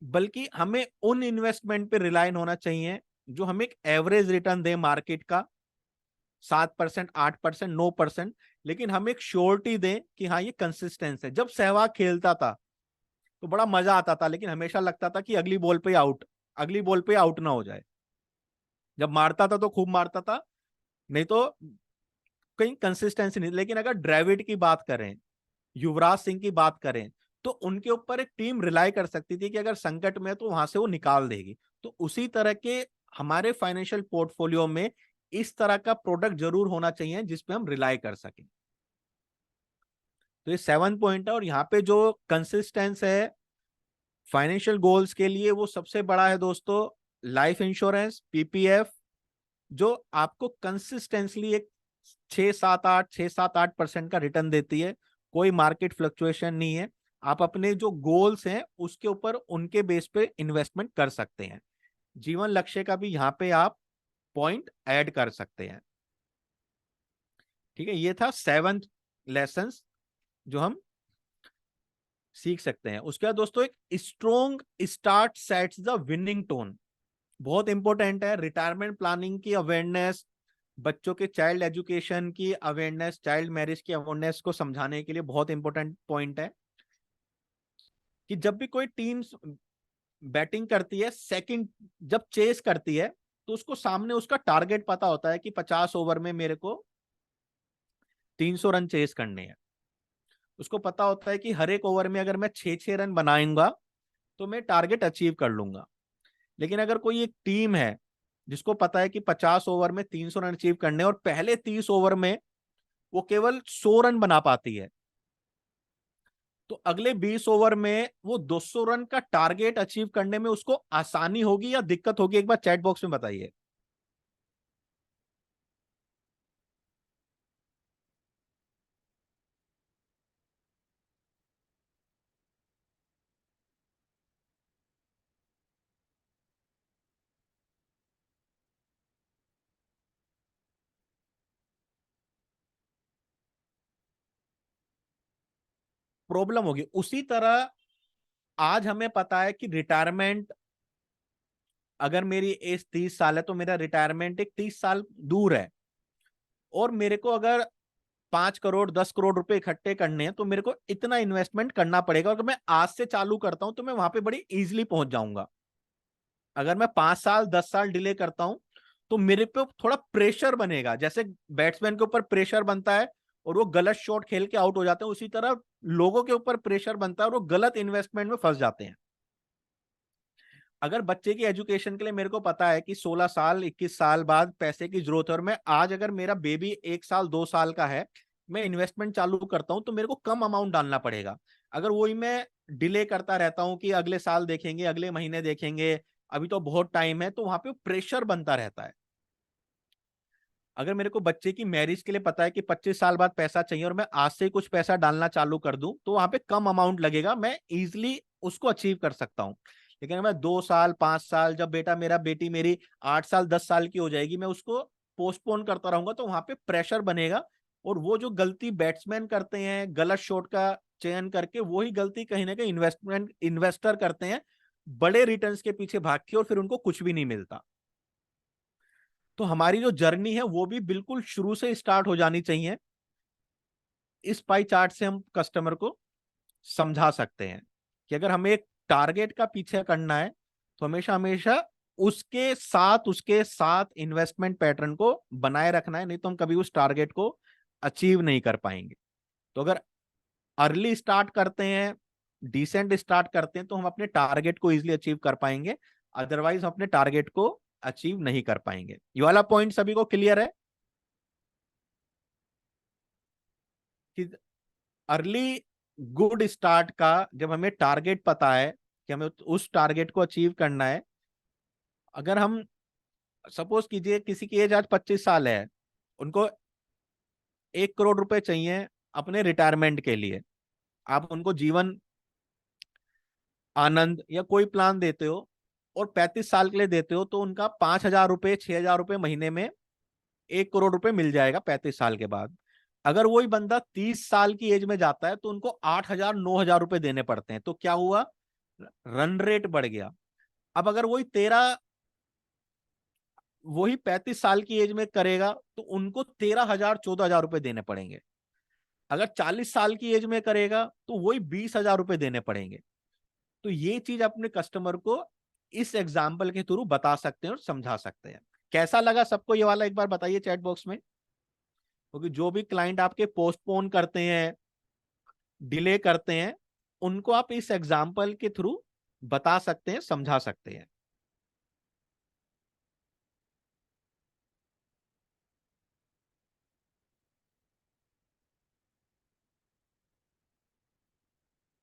बल्कि हमें उन इन्वेस्टमेंट पे रिलाय होना चाहिए जो हमें एक एवरेज रिटर्न दे मार्केट का, 7% 8% 9%, लेकिन हम एक श्योरिटी दें कि हाँ ये कंसिस्टेंस है। जब सहवाग खेलता था तो बड़ा मजा आता था, लेकिन हमेशा लगता था कि अगली बॉल पे आउट, अगली बॉल पे आउट ना हो जाए। जब मारता था तो खूब मारता था, नहीं तो कहीं कंसिस्टेंसी नहीं। लेकिन अगर द्रविड़ की बात करें, युवराज सिंह की बात करें, तो उनके ऊपर एक टीम रिलाई कर सकती थी कि अगर संकट में है तो वहां से वो निकाल देगी। तो उसी तरह के हमारे फाइनेंशियल पोर्टफोलियो में इस तरह का प्रोडक्ट जरूर होना चाहिए जिसपे हम रिलाई कर सकें। तो ये 7 पॉइंट है, और यहाँ पे जो कंसिस्टेंस है फाइनेंशियल गोल्स के लिए वो सबसे बड़ा है दोस्तों, लाइफ इंश्योरेंस पीपीएफ, जो आपको कंसिस्टेंसली एक 6 7 8 का रिटर्न देती है। कोई मार्केट फ्लक्चुएशन नहीं है, आप अपने जो गोल्स हैं उसके ऊपर उनके बेस पे इन्वेस्टमेंट कर सकते हैं। जीवन लक्ष्य का भी यहाँ पे आप पॉइंट ऐड कर सकते हैं। ठीक है, ये था 7th लेसन जो हम सीख सकते हैं। उसके बाद दोस्तों एक strong start sets the winning tone, बहुत इंपॉर्टेंट है। रिटायरमेंट प्लानिंग की अवेयरनेस, बच्चों के चाइल्ड एजुकेशन की अवेयरनेस, चाइल्ड मैरिज की अवेयरनेस को समझाने के लिए बहुत इंपॉर्टेंट पॉइंट है कि जब भी कोई टीम बैटिंग करती है, सेकंड जब चेस करती है, तो उसको सामने उसका टारगेट पता होता है कि 50 ओवर में मेरे को 300 रन चेस करने हैं। उसको पता होता है कि हर एक ओवर में अगर मैं 6 6 रन बनाऊंगा तो मैं टारगेट अचीव कर लूंगा। लेकिन अगर कोई एक टीम है जिसको पता है कि 50 ओवर में 300 रन अचीव करने, और पहले 30 ओवर में वो केवल 100 रन बना पाती है, तो अगले 20 ओवर में वो 200 रन का टारगेट अचीव करने में उसको आसानी होगी या दिक्कत होगी? एक बार चैट बॉक्स में बताइए। प्रॉब्लम होगी। उसी तरह आज हमें पता है कि रिटायरमेंट, अगर मेरी एज 30 साल है तो मेरा रिटायरमेंट एक 30 साल दूर है, और मेरे को अगर 5 करोड़ 10 करोड़ रुपए इकट्ठे करने हैं तो मेरे को इतना इन्वेस्टमेंट करना पड़ेगा। अगर मैं आज से चालू करता हूं तो मैं वहां पे बड़ी इजीली पहुंच जाऊंगा। अगर मैं 5 साल 10 साल डिले करता हूं तो मेरे पे थोड़ा प्रेशर बनेगा। जैसे बैट्समैन के ऊपर प्रेशर बनता है और वो गलत शॉट खेल के आउट हो जाते हैं, उसी तरह लोगों के ऊपर प्रेशर बनता है और वो गलत इन्वेस्टमेंट में फंस जाते हैं। अगर बच्चे की एजुकेशन के लिए मेरे को पता है कि 16 साल 21 साल बाद पैसे की जरूरत है, और मैं आज अगर मेरा बेबी 1 साल 2 साल का है, मैं इन्वेस्टमेंट चालू करता हूं तो मेरे को कम अमाउंट डालना पड़ेगा। अगर वही मैं डिले करता रहता हूं कि अगले साल देखेंगे, अगले महीने देखेंगे, अभी तो बहुत टाइम है, तो वहां पे प्रेशर बनता रहता है। अगर मेरे को बच्चे की मैरिज के लिए पता है कि 25 साल बाद पैसा चाहिए और मैं आज से ही कुछ पैसा डालना चालू कर दूं, तो वहां पे कम अमाउंट लगेगा, मैं इजिली उसको अचीव कर सकता हूं। लेकिन मैं 2 साल 5 साल, जब बेटा मेरा बेटी मेरी 8 साल 10 साल की हो जाएगी, मैं उसको पोस्टपोन करता रहूंगा, तो वहां पे प्रेशर बनेगा। और वो जो गलती बैट्समैन करते हैं गलत शॉट का चयन करके, वही गलती कहीं ना कहीं इन्वेस्टर करते हैं, बड़े रिटर्न्स के पीछे भाग के, और फिर उनको कुछ भी नहीं मिलता। तो हमारी जो जर्नी है वो भी बिल्कुल शुरू से स्टार्ट हो जानी चाहिए। इस पाई चार्ट से हम कस्टमर को समझा सकते हैं कि अगर हमें एक टारगेट का पीछे करना है तो हमेशा हमेशा उसके साथ इन्वेस्टमेंट पैटर्न को बनाए रखना है, नहीं तो हम कभी उस टारगेट को अचीव नहीं कर पाएंगे। तो अगर अर्ली स्टार्ट करते हैं, डिसेंट स्टार्ट करते हैं, तो हम अपने टारगेट को इजिली अचीव कर पाएंगे। अदरवाइज हम अपने टारगेट को अचीव नहीं कर पाएंगे। ये वाला पॉइंट सभी को क्लियर है कि अर्ली गुड स्टार्ट का, जब हमें टारगेट पता है कि हमें उस टारगेट को अचीव करना है। अगर हम सपोज कीजिए किसी की एज आज 25 साल है, उनको 1 करोड़ रुपए चाहिए अपने रिटायरमेंट के लिए। आप उनको जीवन आनंद या कोई प्लान देते हो और 35 साल के लिए देते हो, तो उनका 5,000 रुपए 6,000 रुपए महीने में 1 करोड़ रुपए मिल जाएगा 35 साल के बाद। अगर वही बंदा 30 साल की एज में जाता है तो उनको 8,000 9,000 रुपए देने पड़ते हैं। तो क्या हुआ? रन रेट बढ़ गया। अब अगर वही 35 साल की एज में करेगा तो उनको 13,000 14,000 रुपए देने पड़ेंगे। अगर 40 साल की एज में करेगा तो वही 20,000 रुपए देने पड़ेंगे। तो ये चीज अपने कस्टमर को इस एग्जाम्पल के थ्रू बता सकते हैं और समझा सकते हैं। कैसा लगा सबको ये वाला, एक बार बताइए चैट बॉक्स में। क्योंकि जो भी क्लाइंट आपके पोस्टपोन करते हैं, डिले करते हैं, उनको आप इस एग्जाम्पल के थ्रू बता सकते हैं, समझा सकते हैं।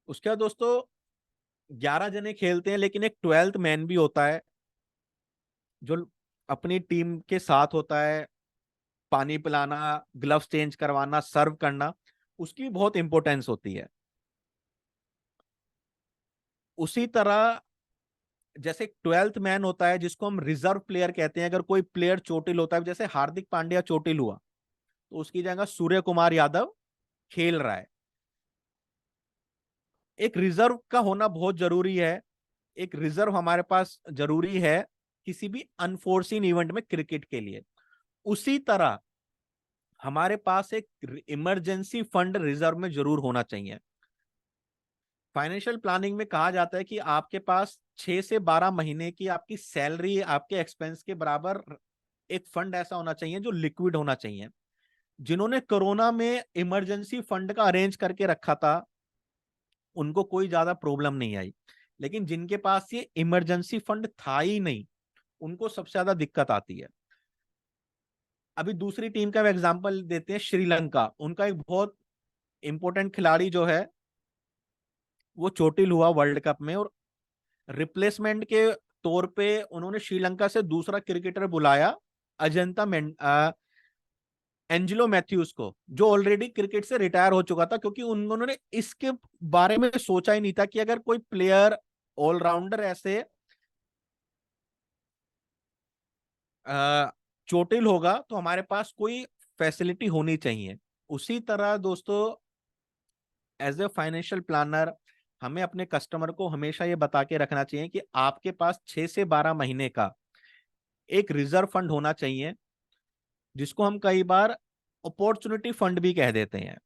उसके बाद दोस्तों 11 जने खेलते हैं, लेकिन एक 12th मैन भी होता है जो अपनी टीम के साथ होता है। पानी पिलाना, ग्लव्स चेंज करवाना, सर्व करना, उसकी भी बहुत इंपॉर्टेंस होती है। उसी तरह जैसे 12th मैन होता है जिसको हम रिजर्व प्लेयर कहते हैं। अगर कोई प्लेयर चोटिल होता है, जैसे हार्दिक पांड्या चोटिल हुआ, तो उसकी जगह सूर्य कुमार यादव खेल रहा है। एक रिजर्व का होना बहुत जरूरी है। एक रिजर्व हमारे पास जरूरी है किसी भी अनफोर्सिन इवेंट में क्रिकेट के लिए। उसी तरह हमारे पास एक इमरजेंसी फंड रिजर्व में जरूर होना चाहिए। फाइनेंशियल प्लानिंग में कहा जाता है कि आपके पास 6 से 12 महीने की आपकी सैलरी, आपके एक्सपेंस के बराबर एक फंड ऐसा होना चाहिए जो लिक्विड होना चाहिए। जिन्होंने कोरोना में इमरजेंसी फंड का अरेंज करके रखा था उनको कोई ज्यादा प्रॉब्लम नहीं आई, लेकिन जिनके पास ये इमरजेंसी फंड था ही नहीं, उनको सबसे ज्यादा दिक्कत आती है। अभी दूसरी टीम का एग्जांपल देते हैं, श्रीलंका। उनका एक बहुत इंपॉर्टेंट खिलाड़ी जो है वो चोटिल हुआ वर्ल्ड कप में, और रिप्लेसमेंट के तौर पे उन्होंने श्रीलंका से दूसरा क्रिकेटर बुलाया, अजंता एंजेलो मैथ्यूज को, जो ऑलरेडी क्रिकेट से रिटायर हो चुका था, क्योंकि उन्होंने इसके बारे में सोचा ही नहीं था कि अगर कोई प्लेयर ऑलराउंडर ऐसे चोटिल होगा तो हमारे पास कोई फैसिलिटी होनी चाहिए। उसी तरह दोस्तों, एज ए फाइनेंशियल प्लानर हमें अपने कस्टमर को हमेशा ये बता के रखना चाहिए कि आपके पास 6 से 12 महीने का एक रिजर्व फंड होना चाहिए, जिसको हम कई बार अपॉर्चुनिटी फंड भी कह देते हैं।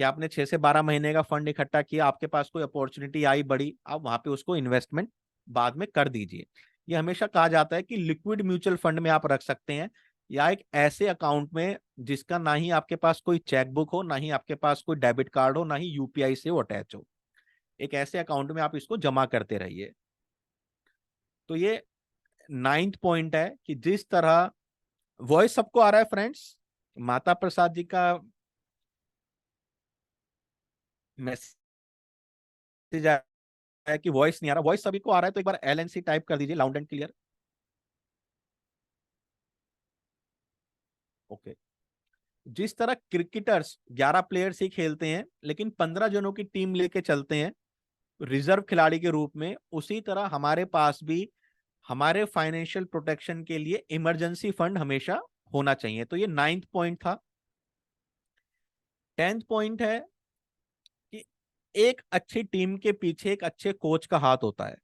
कि आपने 6 से 12 महीने का फंड इकट्ठा किया, आपके पास कोई अपॉर्चुनिटी आई बड़ी, आप वहां पे उसको इन्वेस्टमेंट बाद में कर दीजिए। ये हमेशा कहा जाता है कि लिक्विड म्यूचुअल फंड में आप रख सकते हैं, या एक ऐसे अकाउंट में जिसका ना ही आपके पास कोई चेकबुक हो, ना ही आपके पास कोई डेबिट कार्ड हो, ना ही यूपीआई से वो अटैच हो। एक ऐसे अकाउंट में आप इसको जमा करते रहिए। तो ये 9th पॉइंट है कि जिस तरह, वॉइस सबको आ रहा है फ्रेंड्स? माता प्रसाद जी का मैसेज आया है कि वॉइस नहीं आ रहा। वॉइस सभी को आ रहा है तो एक बार एलएनसी टाइप कर दीजिए, लाउड एंड क्लियर। ओके। जिस तरह क्रिकेटर्स 11 प्लेयर्स ही खेलते हैं लेकिन 15 जनों की टीम लेके चलते हैं रिजर्व खिलाड़ी के रूप में, उसी तरह हमारे पास भी हमारे फाइनेंशियल प्रोटेक्शन के लिए इमरजेंसी फंड हमेशा होना चाहिए। तो ये 9th पॉइंट था। 10th पॉइंट है कि एक अच्छी टीम के पीछे एक अच्छे कोच का हाथ होता है।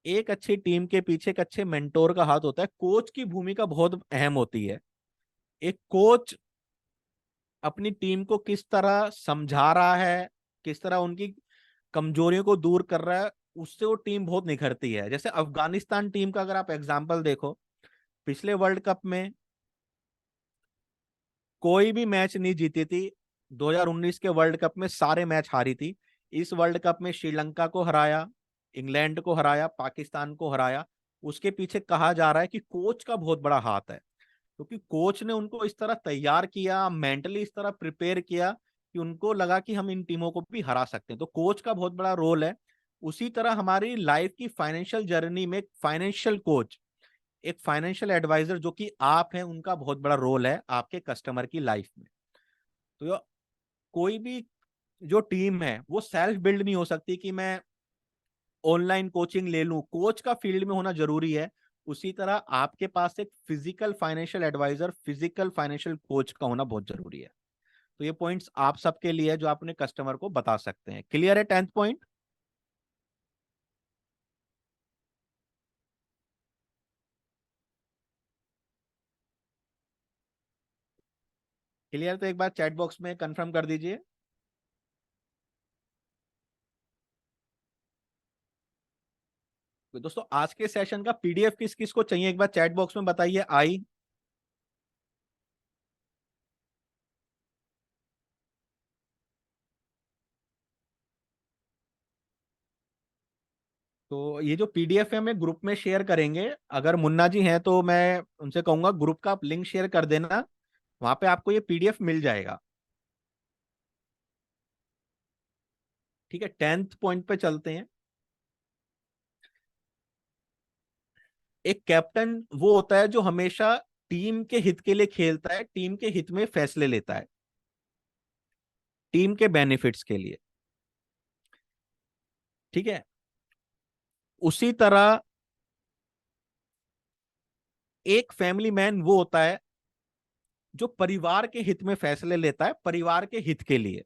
एक अच्छी टीम के पीछे एक अच्छे मेंटोर का हाथ होता है। कोच की भूमिका बहुत अहम होती है। एक कोच अपनी टीम को किस तरह समझा रहा है, किस तरह उनकी कमजोरियों को दूर कर रहा है, उससे वो टीम बहुत निखरती है। जैसे अफगानिस्तान टीम का अगर आप एग्जाम्पल देखो, पिछले वर्ल्ड कप में कोई भी मैच नहीं जीती थी। 2019 के वर्ल्ड कप में सारे मैच हारी थी। इस वर्ल्ड कप में श्रीलंका को हराया, इंग्लैंड को हराया, पाकिस्तान को हराया। उसके पीछे कहा जा रहा है कि कोच का बहुत बड़ा हाथ है, क्योंकि कोच ने उनको इस तरह तैयार किया, मेंटली इस तरह प्रिपेयर किया कि उनको लगा कि हम इन टीमों को भी हरा सकते हैं। तो कोच का बहुत बड़ा रोल है। उसी तरह हमारी लाइफ की फाइनेंशियल जर्नी में फाइनेंशियल कोच, एक फाइनेंशियल एडवाइजर जो कि आप हैं, उनका बहुत बड़ा रोल है आपके कस्टमर की लाइफ में। तो कोई भी जो टीम है वो सेल्फ बिल्ड नहीं हो सकती कि मैं ऑनलाइन कोचिंग ले लूं। कोच का फील्ड में होना जरूरी है। उसी तरह आपके पास एक physical financial advisor, physical financial coach का होना बहुत जरूरी है। तो ये पॉइंट्स आप सबके लिए है जो आप अपने कस्टमर को बता सकते हैं। क्लियर है 10th पॉइंट? क्लियर? तो एक बार चैट बॉक्स में कंफर्म कर दीजिए। तो दोस्तों, आज के सेशन का पीडीएफ किस किस को चाहिए एक बार चैट बॉक्स में बताइए। आई तो ये जो पीडीएफ है हमें ग्रुप में शेयर करेंगे। अगर मुन्ना जी हैं तो मैं उनसे कहूंगा ग्रुप का आप लिंक शेयर कर देना, वहां पे आपको ये पीडीएफ मिल जाएगा। ठीक है, 10th पॉइंट पे चलते हैं। एक कैप्टन वो होता है जो हमेशा टीम के हित के लिए खेलता है, टीम के हित में फैसले लेता है, टीम के बेनिफिट्स के लिए। ठीक है। उसी तरह एक फैमिली मैन वो होता है जो परिवार के हित में फैसले लेता है, परिवार के हित के लिए।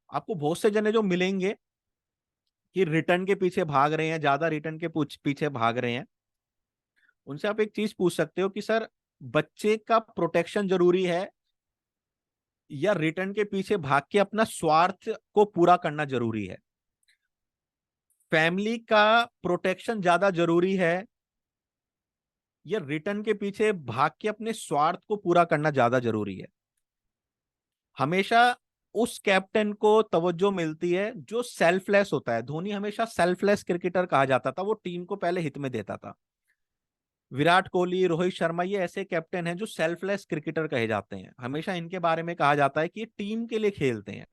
आपको बहुत से जने जो मिलेंगे कि रिटर्न के पीछे भाग रहे हैं, ज्यादा रिटर्न के पीछे भाग रहे हैं, उनसे आप एक चीज पूछ सकते हो कि सर, बच्चे का प्रोटेक्शन जरूरी है या रिटर्न के पीछे भाग के अपना स्वार्थ को पूरा करना जरूरी है? फैमिली का प्रोटेक्शन ज्यादा जरूरी है या रिटर्न के पीछे भाग के अपने स्वार्थ को पूरा करना ज्यादा जरूरी है? हमेशा उस कैप्टन को तवज्जो मिलती है जो सेल्फलेस होता है। धोनी हमेशा सेल्फलेस क्रिकेटर कहा जाता था, वो टीम को पहले हित में देता था। विराट कोहली, रोहित शर्मा, ये ऐसे कैप्टन हैं जो सेल्फलेस क्रिकेटर कहे जाते हैं। हमेशा इनके बारे में कहा जाता है कि ये टीम के लिए खेलते हैं।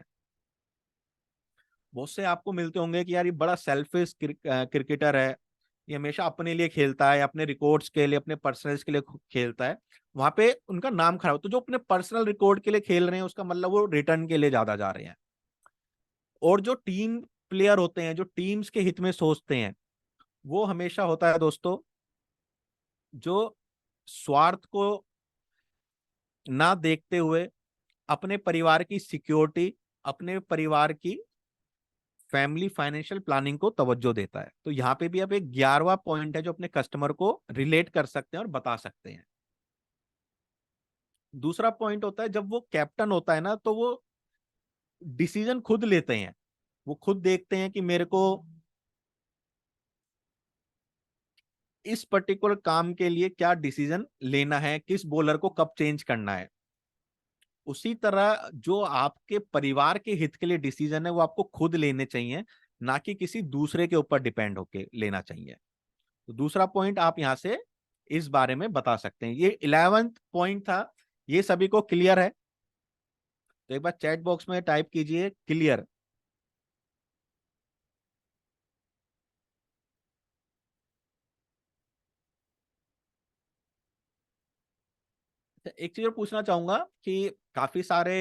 बहुत से आपको मिलते होंगे कि यार ये बड़ा सेल्फिश क्रिकेटर है, ये हमेशा अपने लिए खेलता है, अपने रिकॉर्ड्स के लिए, अपने पर्सनल्स के लिए खेलता है। वहां पे उनका नाम खराब। तो जो अपने पर्सनल रिकॉर्ड के लिए खेल रहे हैं, उसका मतलब वो रिटर्न के लिए ज्यादा जा रहे हैं। और जो टीम प्लेयर होते हैं, जो टीम्स के हित में सोचते हैं, वो हमेशा होता है दोस्तों, जो स्वार्थ को ना देखते हुए अपने परिवार की सिक्योरिटी, अपने परिवार की फैमिली फाइनेंशियल प्लानिंग को तवज्जो देता है। तो यहाँ पे भी अब एक 11वां पॉइंट है जो अपने कस्टमर को रिलेट कर सकते हैं और बता सकते हैं। दूसरा पॉइंट होता है, जब वो कैप्टन होता है ना, तो वो डिसीजन खुद लेते हैं। वो खुद देखते हैं कि मेरे को इस पर्टिकुलर काम के लिए क्या डिसीजन लेना है, किस बॉलर को कब चेंज करना है। उसी तरह जो आपके परिवार के हित के लिए डिसीजन है, वो आपको खुद लेने चाहिए, ना कि किसी दूसरे के ऊपर डिपेंड होके लेना चाहिए। तो दूसरा पॉइंट आप यहां से इस बारे में बता सकते हैं। ये 11वां पॉइंट था। ये सभी को क्लियर है? तो एक बार चैट बॉक्स में टाइप कीजिए क्लियर। एक चीज और पूछना चाहूंगा कि काफी सारे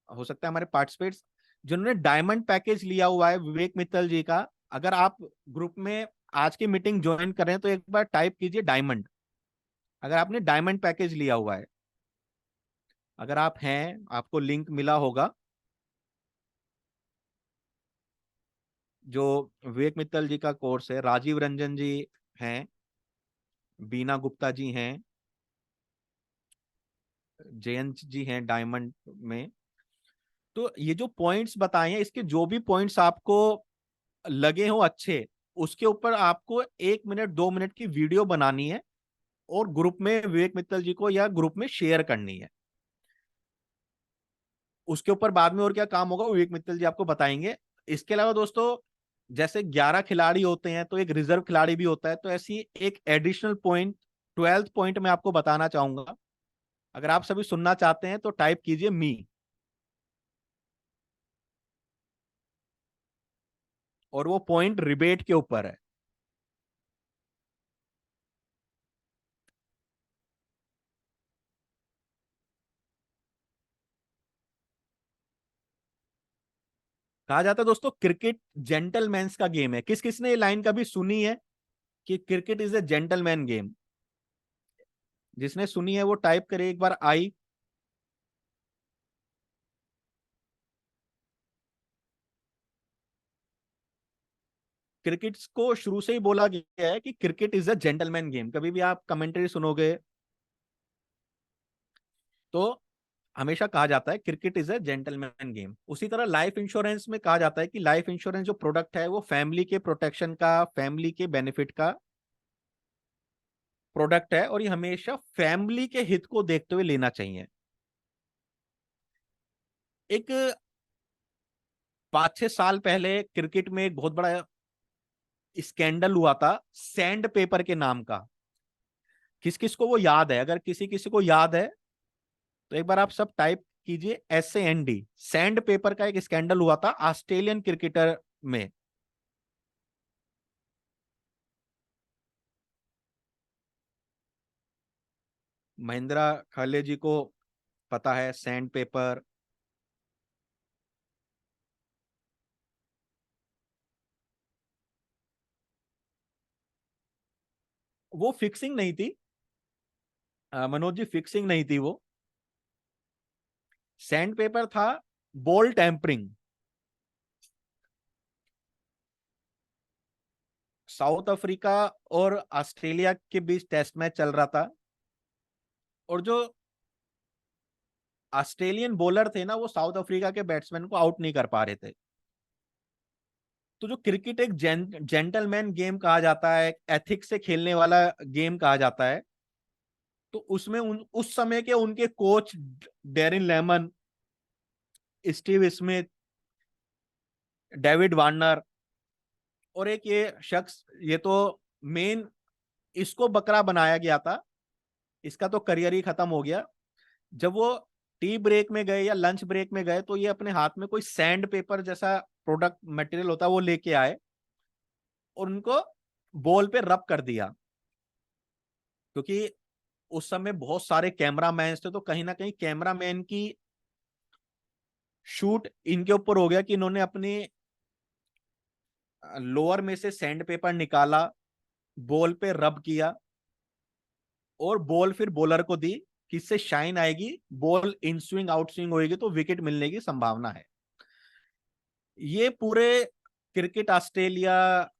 हो सकता है हमारे पार्टिसिपेट्स जिन्होंने डायमंड पैकेज लिया हुआ है विवेक मित्तल जी का। अगर आप ग्रुप में आज की मीटिंग ज्वाइन कर रहे हैं तो एक बार टाइप कीजिए डायमंड, अगर आपने डायमंड पैकेज लिया हुआ है। अगर आप हैं, आपको लिंक मिला होगा। जो विवेक मित्तल जी का कोर्स है, राजीव रंजन जी हैं, बीना गुप्ता जी हैं, जयंत जी हैं डायमंड में। तो ये जो पॉइंट्स बताए हैं, इसके जो भी पॉइंट्स आपको लगे हो अच्छे, उसके ऊपर आपको 1 मिनट 2 मिनट की वीडियो बनानी है और ग्रुप में विवेक मित्तल जी को या ग्रुप में शेयर करनी है। उसके ऊपर बाद में और क्या काम होगा विवेक मित्तल जी आपको बताएंगे। इसके अलावा दोस्तों, जैसे 11 खिलाड़ी होते हैं तो एक रिजर्व खिलाड़ी भी होता है, तो ऐसी एक एडिशनल पॉइंट 12th पॉइंट में आपको बताना चाहूंगा। अगर आप सभी सुनना चाहते हैं तो टाइप कीजिए मी। और वो पॉइंट रिबेट के ऊपर है। कहा जाता है दोस्तों, क्रिकेट जेंटलमैन्स का गेम है। किस किसने ये लाइन कभी सुनी है कि cricket is a gentleman game? जिसने सुनी है वो टाइप करे एक बार आई। क्रिकेट को शुरू से ही बोला गया है कि cricket is a gentleman game. कभी भी आप कमेंट्री सुनोगे तो हमेशा कहा जाता है cricket is a gentleman game. उसी तरह लाइफ इंश्योरेंस में कहा जाता है कि लाइफ इंश्योरेंस जो प्रोडक्ट है वो फैमिली के प्रोटेक्शन का, फैमिली के बेनिफिट का प्रोडक्ट है, और ये हमेशा फैमिली के हित को देखते हुए लेना चाहिए। एक 5-6 साल पहले क्रिकेट में एक बहुत बड़ा स्कैंडल हुआ था सैंड पेपर के नाम का। किस किस को वो याद है? अगर किसी किसी को याद है तो एक बार आप सब टाइप कीजिए SAND। सैंड पेपर का एक स्कैंडल हुआ था ऑस्ट्रेलियन क्रिकेटर में। महेंद्रा खाले जी को पता है सैंड पेपर। वो फिक्सिंग नहीं थी, मनोज जी, फिक्सिंग नहीं थी वो। सैंड पेपर था बॉल टेम्परिंग। साउथ अफ्रीका और ऑस्ट्रेलिया के बीच टेस्ट मैच चल रहा था, और जो ऑस्ट्रेलियन बॉलर थे ना, वो साउथ अफ्रीका के बैट्समैन को आउट नहीं कर पा रहे थे। तो जो क्रिकेट एक जेंटलमैन गेम कहा जाता है, एथिक्स से खेलने वाला गेम कहा जाता है, तो उसमें उस समय के उनके coach Darren lemon, Steve Smith, David Warner, और एक ये शख्स, ये तो मेन इसको बकरा बनाया गया था, इसका तो करियर ही खत्म हो गया। जब वो टी ब्रेक में गए या लंच ब्रेक में गए तो ये अपने हाथ में कोई सैंड पेपर जैसा प्रोडक्ट मटेरियल होता है वो लेके आए और उनको बॉल पे रब कर दिया, क्योंकि उस समय बहुत सारे कैमरामैन थे, तो कहीं ना कहीं कैमरामैन की शूट इनके ऊपर हो गया कि इन्होंने अपनी लोअर में से सैंड पेपर निकाला, बॉल पे रब किया और बॉल फिर बॉलर को दी कि इससे शाइन आएगी, ball in swing out swing होगी तो विकेट मिलने की संभावना है। ये पूरे क्रिकेट ऑस्ट्रेलिया,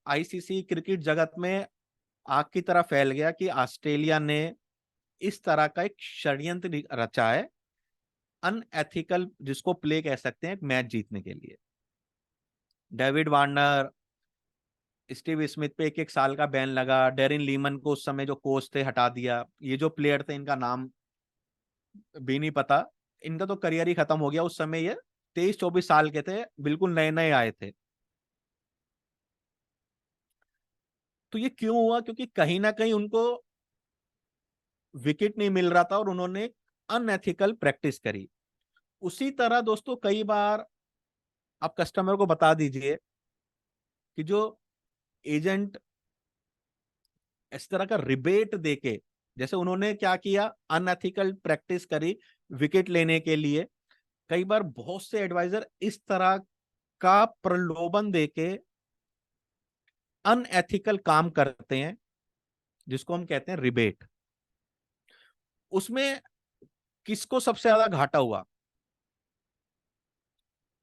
आईसीसी क्रिकेट जगत में आग की तरह फैल गया कि ऑस्ट्रेलिया ने इस तरह का एक षड्यंत्र रचा है, अनएथिकल जिसको प्ले कह सकते हैं, मैच जीतने के लिए। डेविड वार्नर, स्टीव स्मिथ पे 1-1 साल का बैन लगा, डेरिन लीमन को उस समय जो कोच थे हटा दिया, ये जो प्लेयर थे इनका नाम भी नहीं पता, इनका तो करियर ही खत्म हो गया। उस समय ये 23-24 साल के थे, बिल्कुल नए नए आए थे। तो ये क्यों हुआ? क्योंकि कहीं ना कहीं उनको विकेट नहीं मिल रहा था और उन्होंने अनएथिकल प्रैक्टिस करी। उसी तरह दोस्तों कई बार आप कस्टमर को बता दीजिए कि जो एजेंट इस तरह का रिबेट देके, जैसे उन्होंने क्या किया, अनएथिकल प्रैक्टिस करी विकेट लेने के लिए। कई बार बहुत से एडवाइजर इस तरह का प्रलोभन देके अनएथिकल काम करते हैं, जिसको हम कहते हैं रिबेट। उसमें किसको सबसे ज्यादा घाटा हुआ?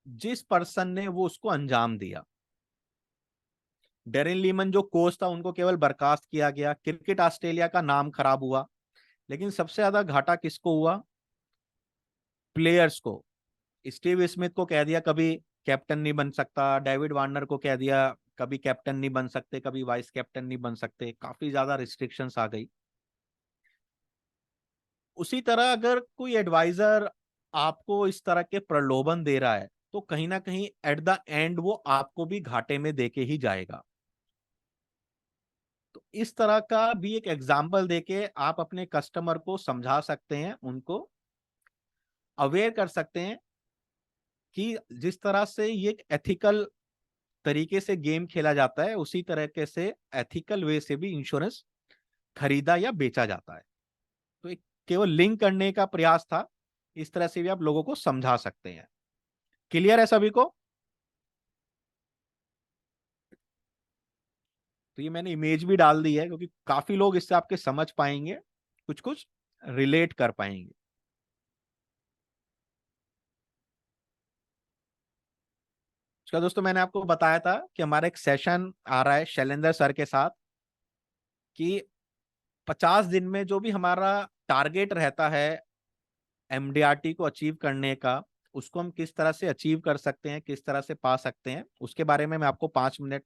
जिस पर्सन ने वो उसको अंजाम दिया। डेरिन लीमन जो कोच था उनको केवल बर्खास्त किया गया, क्रिकेट ऑस्ट्रेलिया का नाम खराब हुआ, लेकिन सबसे ज्यादा घाटा किसको हुआ? प्लेयर्स को। स्टीव स्मिथ को कह दिया कभी कैप्टन नहीं बन सकता, डेविड वार्नर को कह दिया कभी कैप्टन नहीं बन सकते, कभी वाइस कैप्टन नहीं बन सकते, काफी ज्यादा रिस्ट्रिक्शंस आ गई। उसी तरह अगर कोई एडवाइजर आपको इस तरह के प्रलोभन दे रहा है तो कहीं ना कहीं एट द एंड वो आपको भी घाटे में देके ही जाएगा। तो इस तरह का भी एक एग्जाम्पल देके आप अपने कस्टमर को समझा सकते हैं, उनको अवेयर कर सकते हैं कि जिस तरह से ये एक एथिकल तरीके से गेम खेला जाता है, उसी तरीके से एथिकल वे से भी इंश्योरेंस खरीदा या बेचा जाता है। तो एक केवल लिंक करने का प्रयास था, इस तरह से भी आप लोगों को समझा सकते हैं। क्लियर है सभी को? तो ये मैंने इमेज भी डाल दी है क्योंकि काफी लोग इससे आपके समझ पाएंगे, कुछ कुछ रिलेट कर पाएंगे। उसका दोस्तों मैंने आपको बताया था कि हमारा एक सेशन आ रहा है शैलेंद्र सर के साथ कि 50 दिन में जो भी हमारा टारगेट रहता है एमडीआरटी को अचीव करने का, उसको हम किस तरह से अचीव कर सकते हैं, किस तरह से पा सकते हैं, उसके बारे में मैं आपको 5 मिनट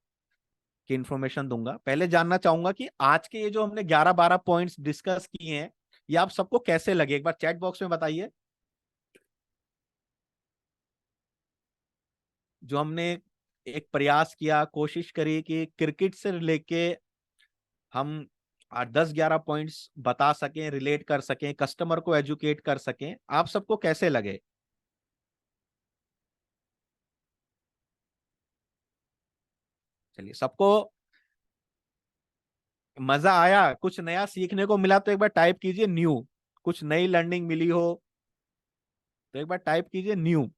की इंफॉर्मेशन दूंगा। पहले जानना चाहूंगा कि आज के ये जो हमने 11-12 पॉइंट्स डिस्कस किए हैं, ये आप सबको कैसे लगे, एक बार चैट बॉक्स में बताइए। जो हमने एक प्रयास किया, कोशिश करी कि क्रिकेट से लेके हम 10-11 पॉइंट्स बता सकें, रिलेट कर सकें, कस्टमर को एजुकेट कर सकें, आप सबको कैसे लगे? चलिए, सबको मजा आया, कुछ नया सीखने को मिला तो एक बार टाइप कीजिए न्यू। कुछ नई लर्निंग मिली हो तो एक बार टाइप कीजिए न्यू।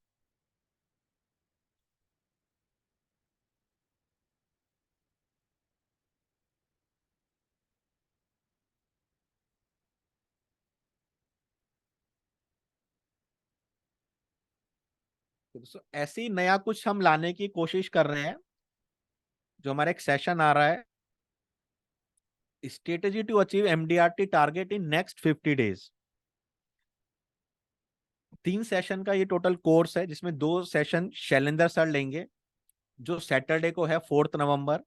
तो ऐसे ही नया कुछ हम लाने की कोशिश कर रहे हैं। जो हमारा एक सेशन आ रहा है, strategy to achieve MDRT target in next 50 days. 3 session का ये टोटल कोर्स है, जिसमें 2 सेशन शैलेंद्र सर लेंगे, जो सैटरडे को है 4 नवंबर,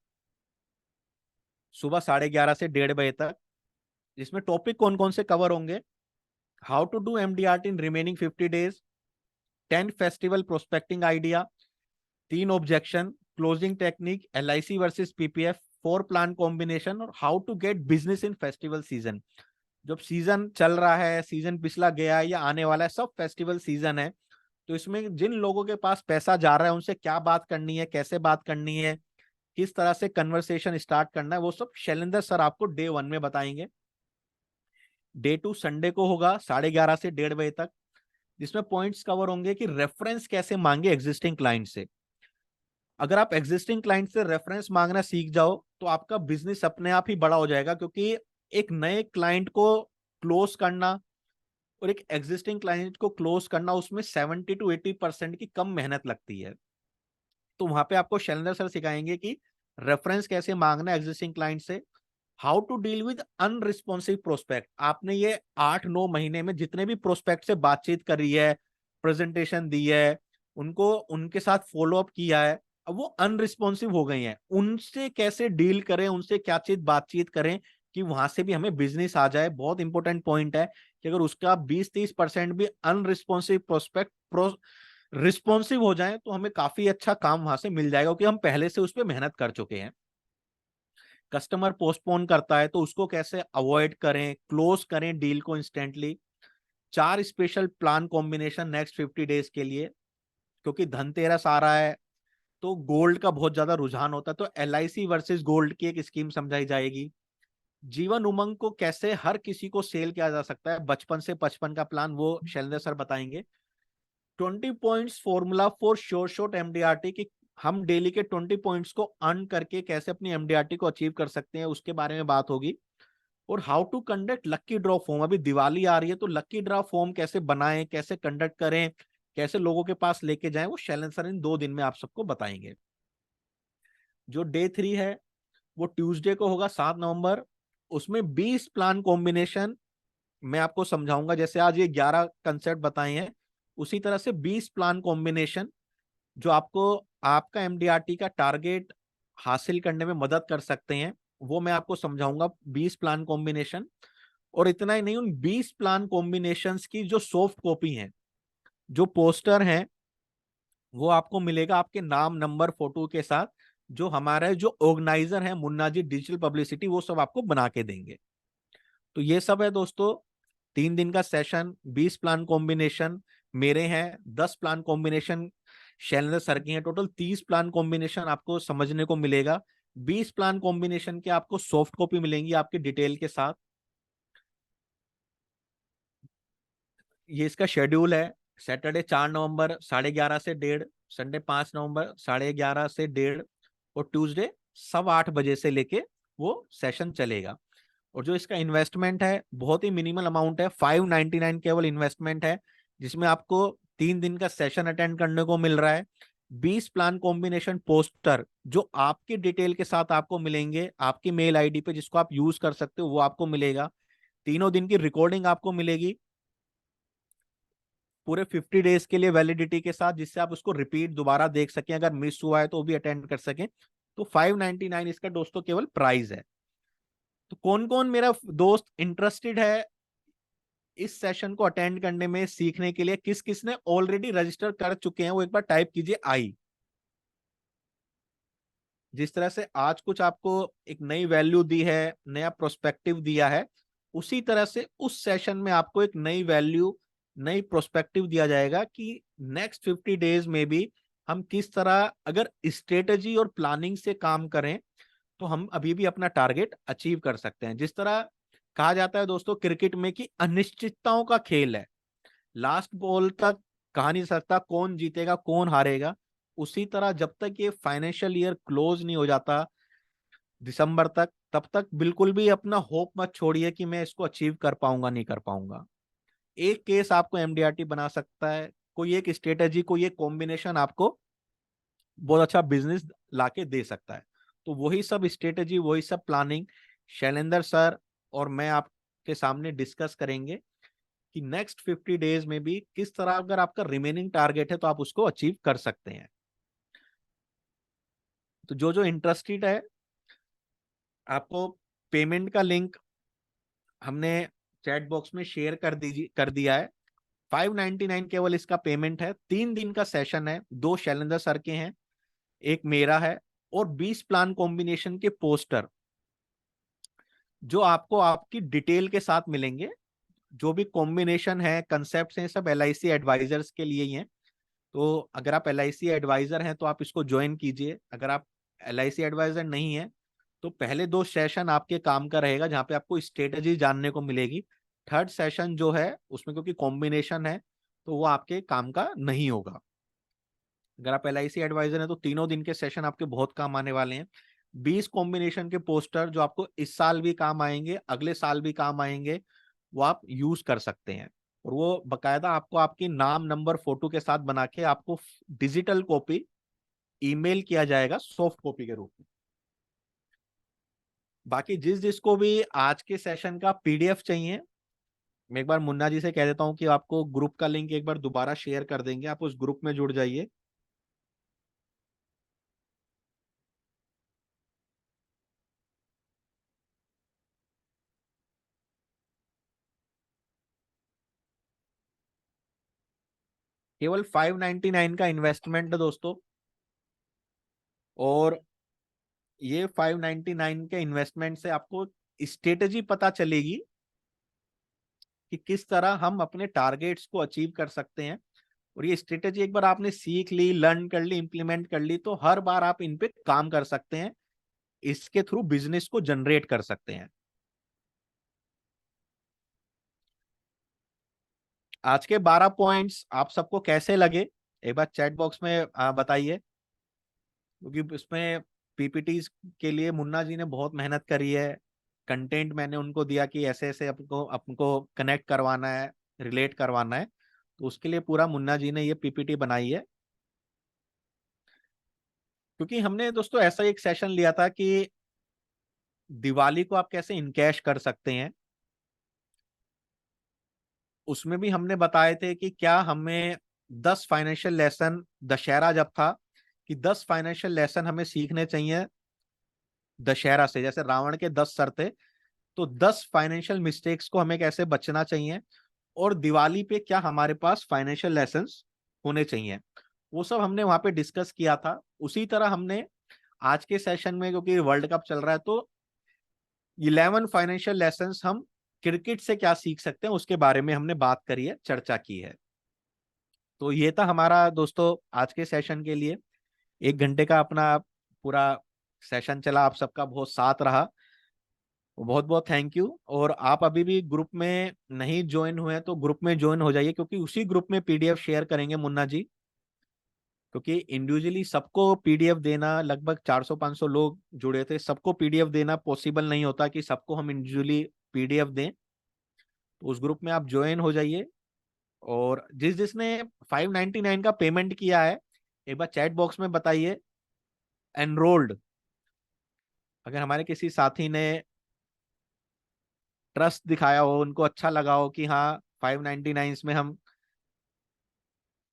सुबह 11:30 से 1:30 बजे तक। जिसमें टॉपिक कौन कौन से कवर होंगे? How to do MDRT in remaining 50 days, 10 festival prospecting idea, 3 objection, closing technique, LIC versus PPF, 4 plan combination और how to get business in festival season. जब सीजन चल रहा है, सीजन पिछला गया है या आने वाला है, सब फेस्टिवल सीजन है, तो इसमें जिन लोगों के पास पैसा जा रहा है उनसे क्या बात करनी है, कैसे बात करनी है, किस तरह से कन्वर्सेशन स्टार्ट करना है, वो सब शैलेंद्र सर आपको डे 1 में बताएंगे। डे 2 संडे को होगा 11:30 से 1:30 बजे तक, जिसमें पॉइंट्स कवर होंगे कि रेफरेंस कैसे मांगे एग्जिस्टिंग क्लाइंट से। अगर आप एग्जिस्टिंग क्लाइंट से रेफरेंस मांगना सीख जाओ तो आपका बिजनेस अपने आप ही बड़ा हो जाएगा, क्योंकि एक नए क्लाइंट को क्लोज करना और एक एग्जिस्टिंग क्लाइंट को क्लोज करना, उसमें 70 to 80% की कम मेहनत लगती है। तो वहां पे आपको शैलेंद्र सर सिखाएंगे कि रेफरेंस कैसे मांगना है एग्जिस्टिंग क्लाइंट से, how to deal with unresponsive prospect. आपने ये 8-9 महीने में जितने भी प्रोस्पेक्ट से बातचीत करी है, प्रेजेंटेशन दी है, उनको उनके साथ फॉलो अप किया है, अब वो अनरिस्पॉन्सिव हो गई हैं, उनसे कैसे डील करें, उनसे क्या चीज बातचीत करें कि वहां से भी हमें बिजनेस आ जाए। बहुत इंपॉर्टेंट पॉइंट है कि अगर उसका 20-30% भी अनरिस्पॉन्सिव प्रोस्पेक्ट रिस्पॉन्सिव हो जाए तो हमें काफी अच्छा काम वहां से मिल जाएगा, क्योंकि हम पहले से उस पर मेहनत कर चुके हैं। कस्टमर पोस्टपोन करता है तो उसको कैसे अवॉइड करें, क्लोज करें डील को instantly. 4 special plan combination next 50 days के लिए, क्योंकि धनतेरस आ रहा है तो गोल्ड का बहुत ज्यादा रुझान होता है, तो LIC वर्सेस गोल्ड की एक स्कीम समझाई जाएगी। जीवन उमंग को कैसे हर किसी को सेल किया जा सकता है, बचपन से 55 का प्लान, वो शैलेंद्र सर बताएंगे। 20 points formula for sure shot MDRT की, हम डेली के 20 पॉइंट्स को अर्न करके कैसे अपनी MDRT को अचीव कर सकते हैं, उसके बारे में बात होगी। और how to conduct lucky draw form, अभी दिवाली आ रही है तो लक्की ड्रॉ फॉर्म कैसे बनाएं, कैसे कंडक्ट करें, कैसे लोगों के पास लेके जाएं, वो शैलेंद्र सर इन 2 दिन में आप सबको बताएंगे। जो डे 3 है वो ट्यूसडे को होगा 7 नवंबर, उसमें 20 प्लान कॉम्बिनेशन मैं आपको समझाऊंगा। जैसे आज ये 11 कंसेप्ट बताए हैं, उसी तरह से 20 प्लान कॉम्बिनेशन जो आपको आपका MDRT का टारगेट हासिल करने में मदद कर सकते हैं, वो मैं आपको समझाऊंगा। 20 प्लान कॉम्बिनेशन, और इतना ही नहीं, उन 20 प्लान कॉम्बिनेशंस की जो सॉफ्ट कॉपी है, जो पोस्टर हैं, वो आपको मिलेगा आपके नाम, नंबर, फोटो के साथ, जो हमारे जो ऑर्गेनाइजर है मुन्ना जी डिजिटल पब्लिसिटी, वो सब आपको बना के देंगे। तो ये सब है दोस्तों, 3 दिन का सेशन, 20 प्लान कॉम्बिनेशन मेरे हैं, 10 प्लान कॉम्बिनेशन शैलेंद्र सर की हैं, टोटल 30 प्लान कॉम्बिनेशन आपको समझने को मिलेगा। 20 प्लान कॉम्बिनेशन के आपको सॉफ्ट कॉपी मिलेंगी आपके डिटेल के साथ। ये इसका शेड्यूल है, सैटरडे 4 नवंबर 11:30 से 1:30, संडे 5 नवंबर 11:30 से 1:30, और ट्यूसडे 8:15 से लेके वो सेशन चलेगा। और जो इसका इन्वेस्टमेंट है बहुत ही मिनिमल अमाउंट है, 599 केवल इन्वेस्टमेंट है, जिसमें आपको 3 दिन का सेशन अटेंड करने को मिल रहा है। 20 प्लान कॉम्बिनेशन पोस्टर जो आपके डिटेल के साथ आपको मिलेंगे, आपकी मेल आईडी पे, जिसको आप यूज कर सकते हो, वो आपको मिलेगा। तीनों दिन की रिकॉर्डिंग आपको मिलेगी पूरे 50 डेज के लिए वैलिडिटी के साथ, जिससे आप उसको रिपीट दोबारा देख सकें, अगर मिस हुआ है तो वो भी अटेंड कर सकें। तो 599 इसका दोस्तों केवल प्राइस है। तो कौन कौन मेरा दोस्त इंटरेस्टेड है इस सेशन को अटेंड करने में, सीखने के लिए, किस किस ने ऑलरेडी रजिस्टर कर चुके हैं, वो एक बार टाइप कीजिए आई। जिस तरह से आज कुछ आपको एक नई वैल्यू दी है, नया प्रोस्पेक्टिव दिया है, उसी तरह से उस सेशन में आपको एक नई वैल्यू, नई प्रोस्पेक्टिव दिया जाएगा कि नेक्स्ट 50 डेज में भी हम किस तरह अगर स्ट्रेटेजी और प्लानिंग से काम करें तो हम अभी भी अपना टारगेट अचीव कर सकते हैं। जिस तरह कहा जाता है दोस्तों क्रिकेट में कि अनिश्चितताओं का खेल है, लास्ट बॉल तक कहा नहीं सकता कौन जीतेगा कौन हारेगा, उसी तरह जब तक ये फाइनेंशियल ईयर क्लोज नहीं हो जाता दिसंबर तक, तब तक बिल्कुल भी अपना होप मत छोड़िए कि मैं इसको अचीव कर पाऊंगा नहीं कर पाऊंगा। एक केस आपको MDRT बना सकता है, कोई एक स्ट्रेटेजी, कोई एक कॉम्बिनेशन आपको बहुत अच्छा बिजनेस लाके दे सकता है। तो वही सब स्ट्रेटेजी, वही सब प्लानिंग शैलेंद्र सर और मैं आपके सामने डिस्कस करेंगे कि नेक्स्ट 50 डेज में भी किस तरह, अगर आपका रिमेनिंग टारगेट है तो आप उसको अचीव कर सकते हैं। तो जो जो इंटरेस्टेड है, आपको पेमेंट का लिंक हमने चैट बॉक्स में शेयर कर दिया है। 599 केवल इसका पेमेंट है। 3 दिन का सेशन है, 2 शैलेंद्र सर के हैं, एक मेरा है। और 20 प्लान कॉम्बिनेशन के पोस्टर जो आपको आपकी डिटेल के साथ मिलेंगे। जो भी कॉम्बिनेशन है, कंसेप्ट हैं, सब LIC एडवाइजर्स के लिए ही हैं। तो अगर आप LIC एडवाइजर हैं तो आप इसको ज्वाइन कीजिए। अगर आप LIC एडवाइजर नहीं है तो पहले 2 सेशन आपके काम का रहेगा, जहाँ पे आपको स्ट्रेटेजी जानने को मिलेगी। थर्ड सेशन जो है उसमें क्योंकि कॉम्बिनेशन है तो वो आपके काम का नहीं होगा। अगर आप LIC एडवाइजर हैं तो तीनों दिन के सेशन आपके बहुत काम आने वाले हैं। 20 कॉम्बिनेशन के पोस्टर जो आपको इस साल भी काम आएंगे, अगले साल भी काम आएंगे, वो आप यूज कर सकते हैं। और वो बकायदा आपको आपकी नाम, नंबर, फोटो के साथ बना के आपको डिजिटल कॉपी ईमेल किया जाएगा सॉफ्ट कॉपी के रूप में। बाकी जिस जिसको भी आज के सेशन का PDF चाहिए, मैं एक बार मुन्ना जी से कह देता हूं कि आपको ग्रुप का लिंक एक बार दोबारा शेयर कर देंगे, आप उस ग्रुप में जुड़ जाइए। केवल 599 का इन्वेस्टमेंट है दोस्तों। और ये 599 के इन्वेस्टमेंट से आपको स्ट्रेटेजी पता चलेगी कि किस तरह हम अपने टारगेट्स को अचीव कर सकते हैं। और ये स्ट्रेटेजी एक बार आपने सीख ली, लर्न कर ली, इंप्लीमेंट कर ली, तो हर बार आप इन पे काम कर सकते हैं। इसके थ्रू बिजनेस को जनरेट कर सकते हैं। आज के 12 पॉइंट्स आप सबको कैसे लगे, एक बार चैट बॉक्स में बताइए। क्योंकि इसमें PPTs के लिए मुन्ना जी ने बहुत मेहनत करी है। कंटेंट मैंने उनको दिया कि ऐसे ऐसे आपको कनेक्ट करवाना है, रिलेट करवाना है, तो उसके लिए पूरा मुन्ना जी ने ये PPT बनाई है। क्योंकि हमने दोस्तों ऐसा एक सेशन लिया था कि दिवाली को आप कैसे इनकैश कर सकते हैं। उसमें भी हमने बताए थे कि क्या हमें 10 फाइनेंशियल लेसन, दशहरा जब था, कि 10 फाइनेंशियल लेसन हमें सीखने चाहिए दशहरा से। जैसे रावण के 10 सर थे, तो 10 फाइनेंशियल मिस्टेक्स को हमें कैसे बचना चाहिए, और दिवाली पे क्या हमारे पास फाइनेंशियल लेसन्स होने चाहिए, वो सब हमने वहां पे डिस्कस किया था। उसी तरह हमने आज के सेशन में, क्योंकि वर्ल्ड कप चल रहा है, तो 11 फाइनेंशियल लेसन्स हम क्रिकेट से क्या सीख सकते हैं उसके बारे में हमने बात करी है, चर्चा की है। तो ये था हमारा दोस्तों आज के सेशन के लिए। 1 घंटे का अपना पूरा सेशन चला, आप सबका बहुत साथ रहा, बहुत बहुत थैंक यू। और आप अभी भी ग्रुप में नहीं ज्वाइन हुए हैं तो ग्रुप में ज्वाइन हो जाइए, क्योंकि उसी ग्रुप में PDF शेयर करेंगे मुन्ना जी। क्योंकि इंडिविजुअली सबको PDF देना, लगभग 400-500 लोग जुड़े थे, सबको PDF देना पॉसिबल नहीं होता कि सबको हम इंडिविजुअली PDF दें। तो उस ग्रुप में आप ज्वाइन हो जाइए। और जिस जिसने 599 का पेमेंट किया है, एक बार चैट बॉक्स में बताइए एनरोल्ड। अगर हमारे किसी साथी ने ट्रस्ट दिखाया हो, उनको अच्छा लगा हो कि हाँ 599 में हम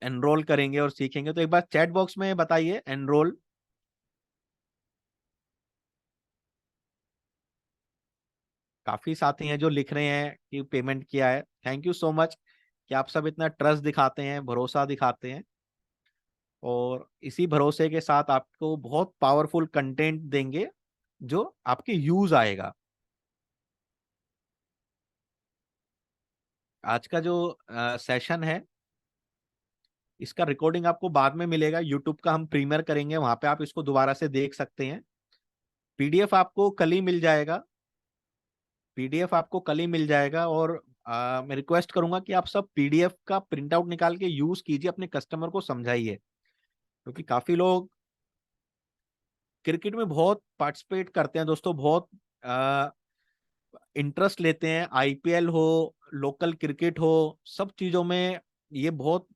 एनरोल करेंगे और सीखेंगे, तो एक बार चैट बॉक्स में बताइए एनरोल। काफी साथी हैं जो लिख रहे हैं कि पेमेंट किया है। थैंक यू सो मच कि आप सब इतना ट्रस्ट दिखाते हैं, भरोसा दिखाते हैं। और इसी भरोसे के साथ आपको बहुत पावरफुल कंटेंट देंगे जो आपके यूज आएगा। आज का जो सेशन है, इसका रिकॉर्डिंग आपको बाद में मिलेगा, यूट्यूब का हम प्रीमियर करेंगे, वहां पे आप इसको दोबारा से देख सकते हैं। PDF आपको कल ही मिल जाएगा, PDF आपको कल ही मिल जाएगा। और मैं रिक्वेस्ट करूंगा कि आप सब PDF का प्रिंट आउट निकाल के यूज कीजिए, अपने कस्टमर को समझाइए। क्योंकि काफी लोग क्रिकेट में बहुत पार्टिसिपेट करते हैं दोस्तों, बहुत इंटरेस्ट लेते हैं। IPL हो, लोकल क्रिकेट हो, सब चीजों में ये बहुत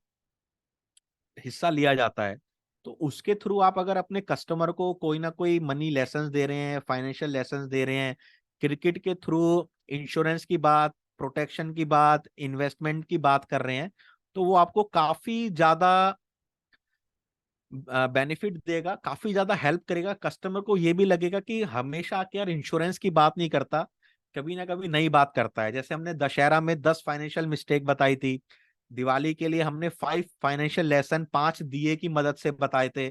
हिस्सा लिया जाता है। तो उसके थ्रू आप अगर अपने कस्टमर को कोई ना कोई मनी लेसन्स दे रहे हैं, फाइनेंशियल लेसन्स दे रहे हैं, क्रिकेट के थ्रू इंश्योरेंस की बात, प्रोटेक्शन की बात, इन्वेस्टमेंट की बात कर रहे हैं, तो वो आपको काफी ज्यादा बेनिफिट देगा, काफी ज्यादा हेल्प करेगा। कस्टमर को ये भी लगेगा कि हमेशा के यार इंश्योरेंस की बात नहीं करता, कभी ना कभी नई बात करता है। जैसे हमने दशहरा में 10 फाइनेंशियल मिस्टेक बताई थी, दिवाली के लिए हमने 5 फाइनेंशियल लेसन 5 दिए की मदद से बताए थे।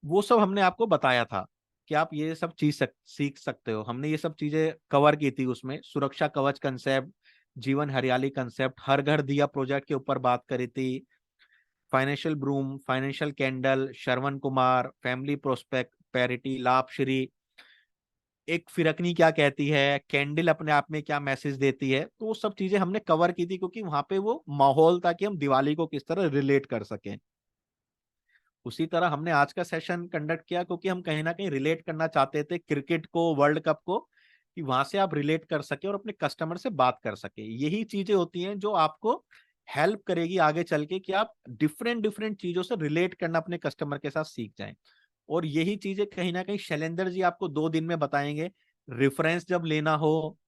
वो सब हमने आपको बताया था कि आप ये सब चीज सीख सकते हो। हमने ये सब चीजें कवर की थी उसमें। सुरक्षा कवच कंसेप्ट, जीवन हरियाली कंसेप्ट, हर घर दिया प्रोजेक्ट के ऊपर बात करी थी, financial broom, financial candle, Shravan Kumar, family prospect parity, लाभ श्री, एक फिरकनी क्या कहती है, कैंडल अपने आप में क्या मैसेज देती है। तो वो सब चीजें हमने कवर की थी, क्योंकि वहां पे वो माहौल था कि हम दिवाली को किस तरह रिलेट कर सकें। उसी तरह हमने आज का सेशन कंडक्ट किया, क्योंकि हम कहीं ना कहीं रिलेट करना चाहते थे क्रिकेट को, वर्ल्ड कप को, कि वहां से आप रिलेट कर सके और अपने कस्टमर से बात कर सके। यही चीजें होती हैं जो आपको हेल्प करेगी आगे चल के, कि आप डिफरेंट डिफरेंट चीजों से रिलेट करना अपने कस्टमर के साथ सीख जाएं। और यही चीजें कहीं ना कहीं शैलेंद्र जी आपको 2 दिन में बताएंगे। रेफरेंस जब लेना हो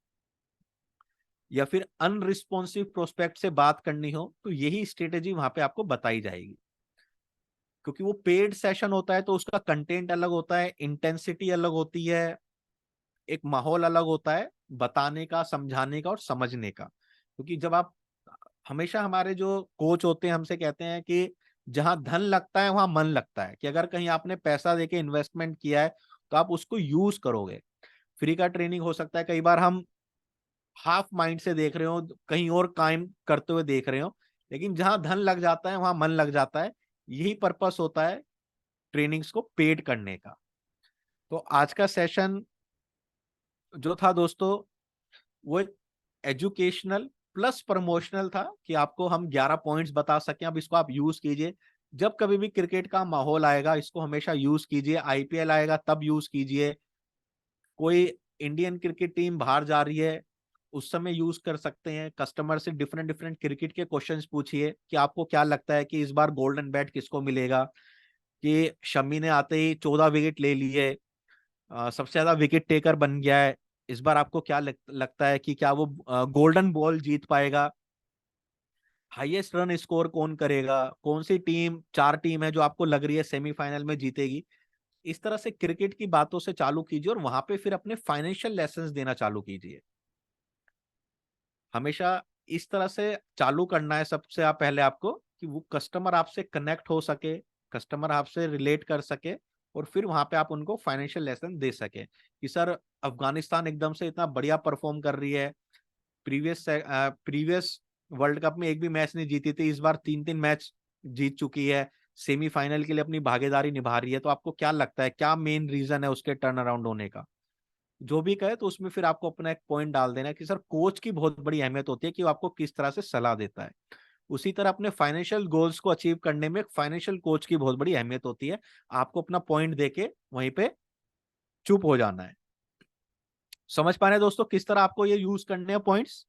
या फिर अनरिस्पॉन्सिव प्रोस्पेक्ट से बात करनी हो, तो यही स्ट्रेटेजी वहां पे आपको बताई जाएगी। क्योंकि वो पेड सेशन होता है तो उसका कंटेंट अलग होता है, इंटेंसिटी अलग होती है, एक माहौल अलग होता है बताने का, समझाने का और समझने का। क्योंकि जब आप, हमेशा हमारे जो कोच होते हैं हमसे कहते हैं कि जहां धन लगता है वहां मन लगता है, कि अगर कहीं आपने पैसा देके इन्वेस्टमेंट किया है तो आप उसको यूज करोगे। फ्री का ट्रेनिंग हो सकता है कई बार हम हाफ माइंड से देख रहे हो, कहीं और काम करते हुए देख रहे हो, लेकिन जहां धन लग जाता है वहां मन लग जाता है। यही पर्पस होता है ट्रेनिंग्स को पेड करने का। तो आज का सेशन जो था दोस्तों, वो एक एजुकेशनल प्लस प्रमोशनल था, कि आपको हम 11 पॉइंट्स बता सकें। अब इसको आप यूज कीजिए, जब कभी भी क्रिकेट का माहौल आएगा इसको हमेशा यूज कीजिए। आईपीएल आएगा तब यूज कीजिए, कोई इंडियन क्रिकेट टीम बाहर जा रही है उस समय यूज कर सकते हैं। कस्टमर से डिफरेंट डिफरेंट क्रिकेट के क्वेश्चंस पूछिए कि आपको क्या लगता है कि इस बार गोल्डन बैट किसको मिलेगा, कि शमी ने आते ही 14 विकेट ले लिए, सबसे ज्यादा विकेट टेकर बन गया है, इस बार आपको क्या लगता है कि क्या वो गोल्डन बॉल जीत पाएगा, हाईएस्ट रन स्कोर कौन करेगा, कौन सी टीम, 4 टीम है जो आपको लग रही है सेमीफाइनल में जीतेगी। इस तरह से क्रिकेट की बातों से चालू कीजिए और वहां पे फिर अपने फाइनेंशियल लेसन्स देना चालू कीजिए। हमेशा इस तरह से चालू करना है सबसे आप पहले आपको, कि वो कस्टमर आपसे कनेक्ट हो सके, कस्टमर आपसे रिलेट कर सके, और फिर वहां पे आप उनको फाइनेंशियल लेसन दे सके कि सर अफगानिस्तान एकदम से इतना बढ़िया परफॉर्म कर रही है, प्रीवियस वर्ल्ड कप में एक भी मैच नहीं जीती थी, इस बार 3-3 मैच जीत चुकी है, सेमीफाइनल के लिए अपनी भागीदारी निभा रही है। तो आपको क्या लगता है क्या मेन रीजन है उसके टर्न अराउंड होने का? जो भी कहे तो उसमें फिर आपको अपना एक पॉइंट डाल देना कि सर कोच की बहुत बड़ी अहमियत होती है कि वो आपको किस तरह से सलाह देता है। उसी तरह अपने फाइनेंशियल गोल्स को अचीव करने में फाइनेंशियल कोच की बहुत बड़ी अहमियत होती है। आपको अपना पॉइंट देके वहीं पे चुप हो जाना है। समझ पा रहे हैं दोस्तों किस तरह आपको ये यूज करने हैं पॉइंट्स?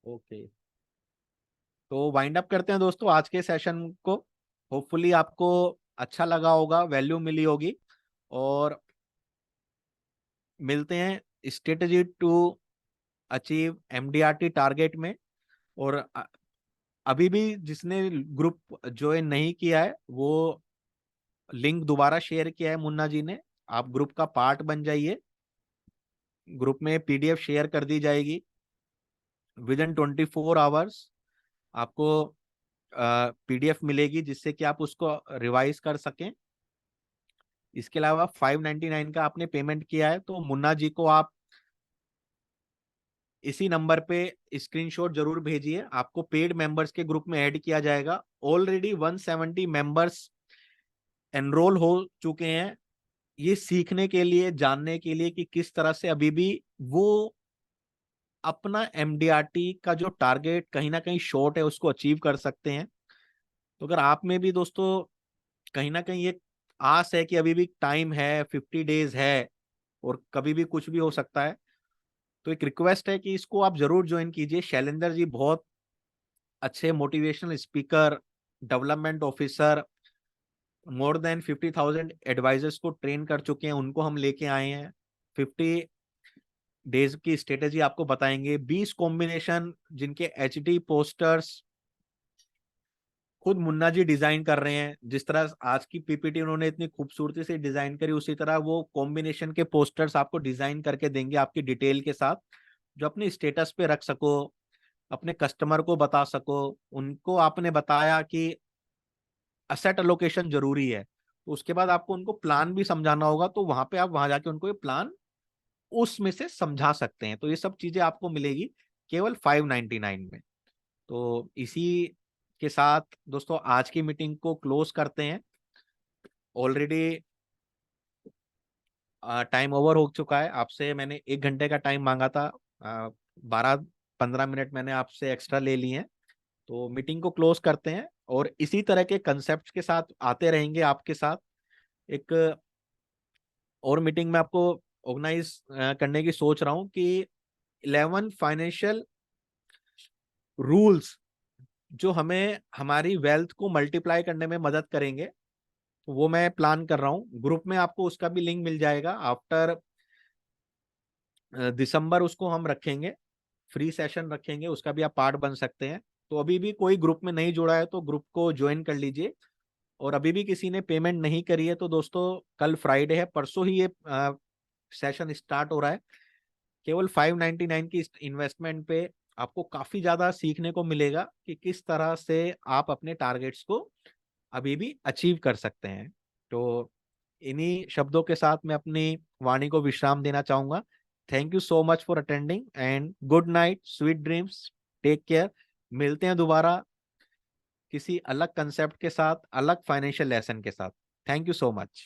ओके, तो वाइंड अप करते हैं दोस्तों आज के सेशन को। होपफुली आपको अच्छा लगा होगा, वैल्यू मिली होगी। और मिलते हैं strategy to achieve MDRT target में। और अभी भी जिसने ग्रुप ज्वाइन नहीं किया है वो लिंक दोबारा शेयर किया है मुन्ना जी ने, आप ग्रुप का पार्ट बन जाइए। ग्रुप में पीडीएफ शेयर कर दी जाएगी विद इन 24 आवर्स। आपको पीडीएफ मिलेगी जिससे कि आप उसको रिवाइज कर सकें। इसके अलावा 599 का आपने पेमेंट किया है तो मुन्ना जी को आप इसी नंबर पे स्क्रीनशॉट जरूर भेजिए, आपको पेड मेंबर्स के ग्रुप में ऐड किया जाएगा। ऑलरेडी 170 मेंबर्स एनरोल हो चुके हैं, ये सीखने के लिए, जानने के लिए कि किस तरह से अभी भी वो अपना एमडीआरटी का जो टारगेट कहीं ना कहीं शॉर्ट है उसको अचीव कर सकते हैं। तो अगर आप में भी दोस्तों कहीं ना कहीं ये आस है कि अभी भी टाइम है, 50 डेज है और कभी भी कुछ भी हो सकता है, तो एक रिक्वेस्ट है कि इसको आप जरूर ज्वाइन कीजिए। शैलेंद्र जी बहुत अच्छे motivational speaker, development officer, more than 50,000 advisors को ट्रेन कर चुके हैं, उनको हम लेके आए हैं। 50 डेज की स्ट्रेटेजी आपको बताएंगे, 20 कॉम्बिनेशन जिनके एचडी पोस्टर्स खुद मुन्ना जी डिजाइन कर रहे हैं। जिस तरह आज की पीपीटी उन्होंने इतनी खूबसूरती से डिजाइन करी, उसी तरह वो कॉम्बिनेशन के पोस्टर्स आपको डिजाइन करके देंगे आपकी डिटेल के साथ, जो अपने स्टेटस पे रख सको, अपने कस्टमर को बता सको। उनको आपने बताया कि असेट अलोकेशन जरूरी है, तो उसके बाद आपको उनको प्लान भी समझाना होगा, तो वहां पे आप वहां जाके उनको ये प्लान उसमें से समझा सकते हैं। तो ये सब चीजें आपको मिलेगी केवल 599 में। तो इसी के साथ दोस्तों आज की मीटिंग को क्लोज करते हैं। ऑलरेडी टाइम ओवर हो चुका है। आपसे मैंने 1 घंटे का टाइम मांगा था, 12-15 मिनट मैंने आपसे एक्स्ट्रा ले लिए हैं। तो मीटिंग को क्लोज करते हैं, और इसी तरह के कंसेप्ट के साथ आते रहेंगे आपके साथ। एक और मीटिंग में आपको ऑर्गेनाइज करने की सोच रहा हूँ कि 11 फाइनेंशियल रूल्स जो हमें हमारी वेल्थ को मल्टीप्लाई करने में मदद करेंगे, तो वो मैं प्लान कर रहा हूँ। ग्रुप में आपको उसका भी लिंक मिल जाएगा। आफ्टर दिसंबर उसको हम रखेंगे, फ्री सेशन रखेंगे, उसका भी आप पार्ट बन सकते हैं। तो अभी भी कोई ग्रुप में नहीं जुड़ा है तो ग्रुप को ज्वाइन कर लीजिए। और अभी भी किसी ने पेमेंट नहीं करी है तो दोस्तों, कल फ्राइडे है, परसों ही ये सेशन स्टार्ट हो रहा है। केवल 599 की इन्वेस्टमेंट पे आपको काफी ज्यादा सीखने को मिलेगा कि किस तरह से आप अपने टारगेट्स को अभी भी अचीव कर सकते हैं। तो इन्हीं शब्दों के साथ मैं अपनी वाणी को विश्राम देना चाहूंगा। Thank you so much for attending and good night, sweet dreams, take care. मिलते हैं दोबारा किसी अलग कंसेप्ट के साथ, अलग फाइनेंशियल लेसन के साथ। Thank you so much.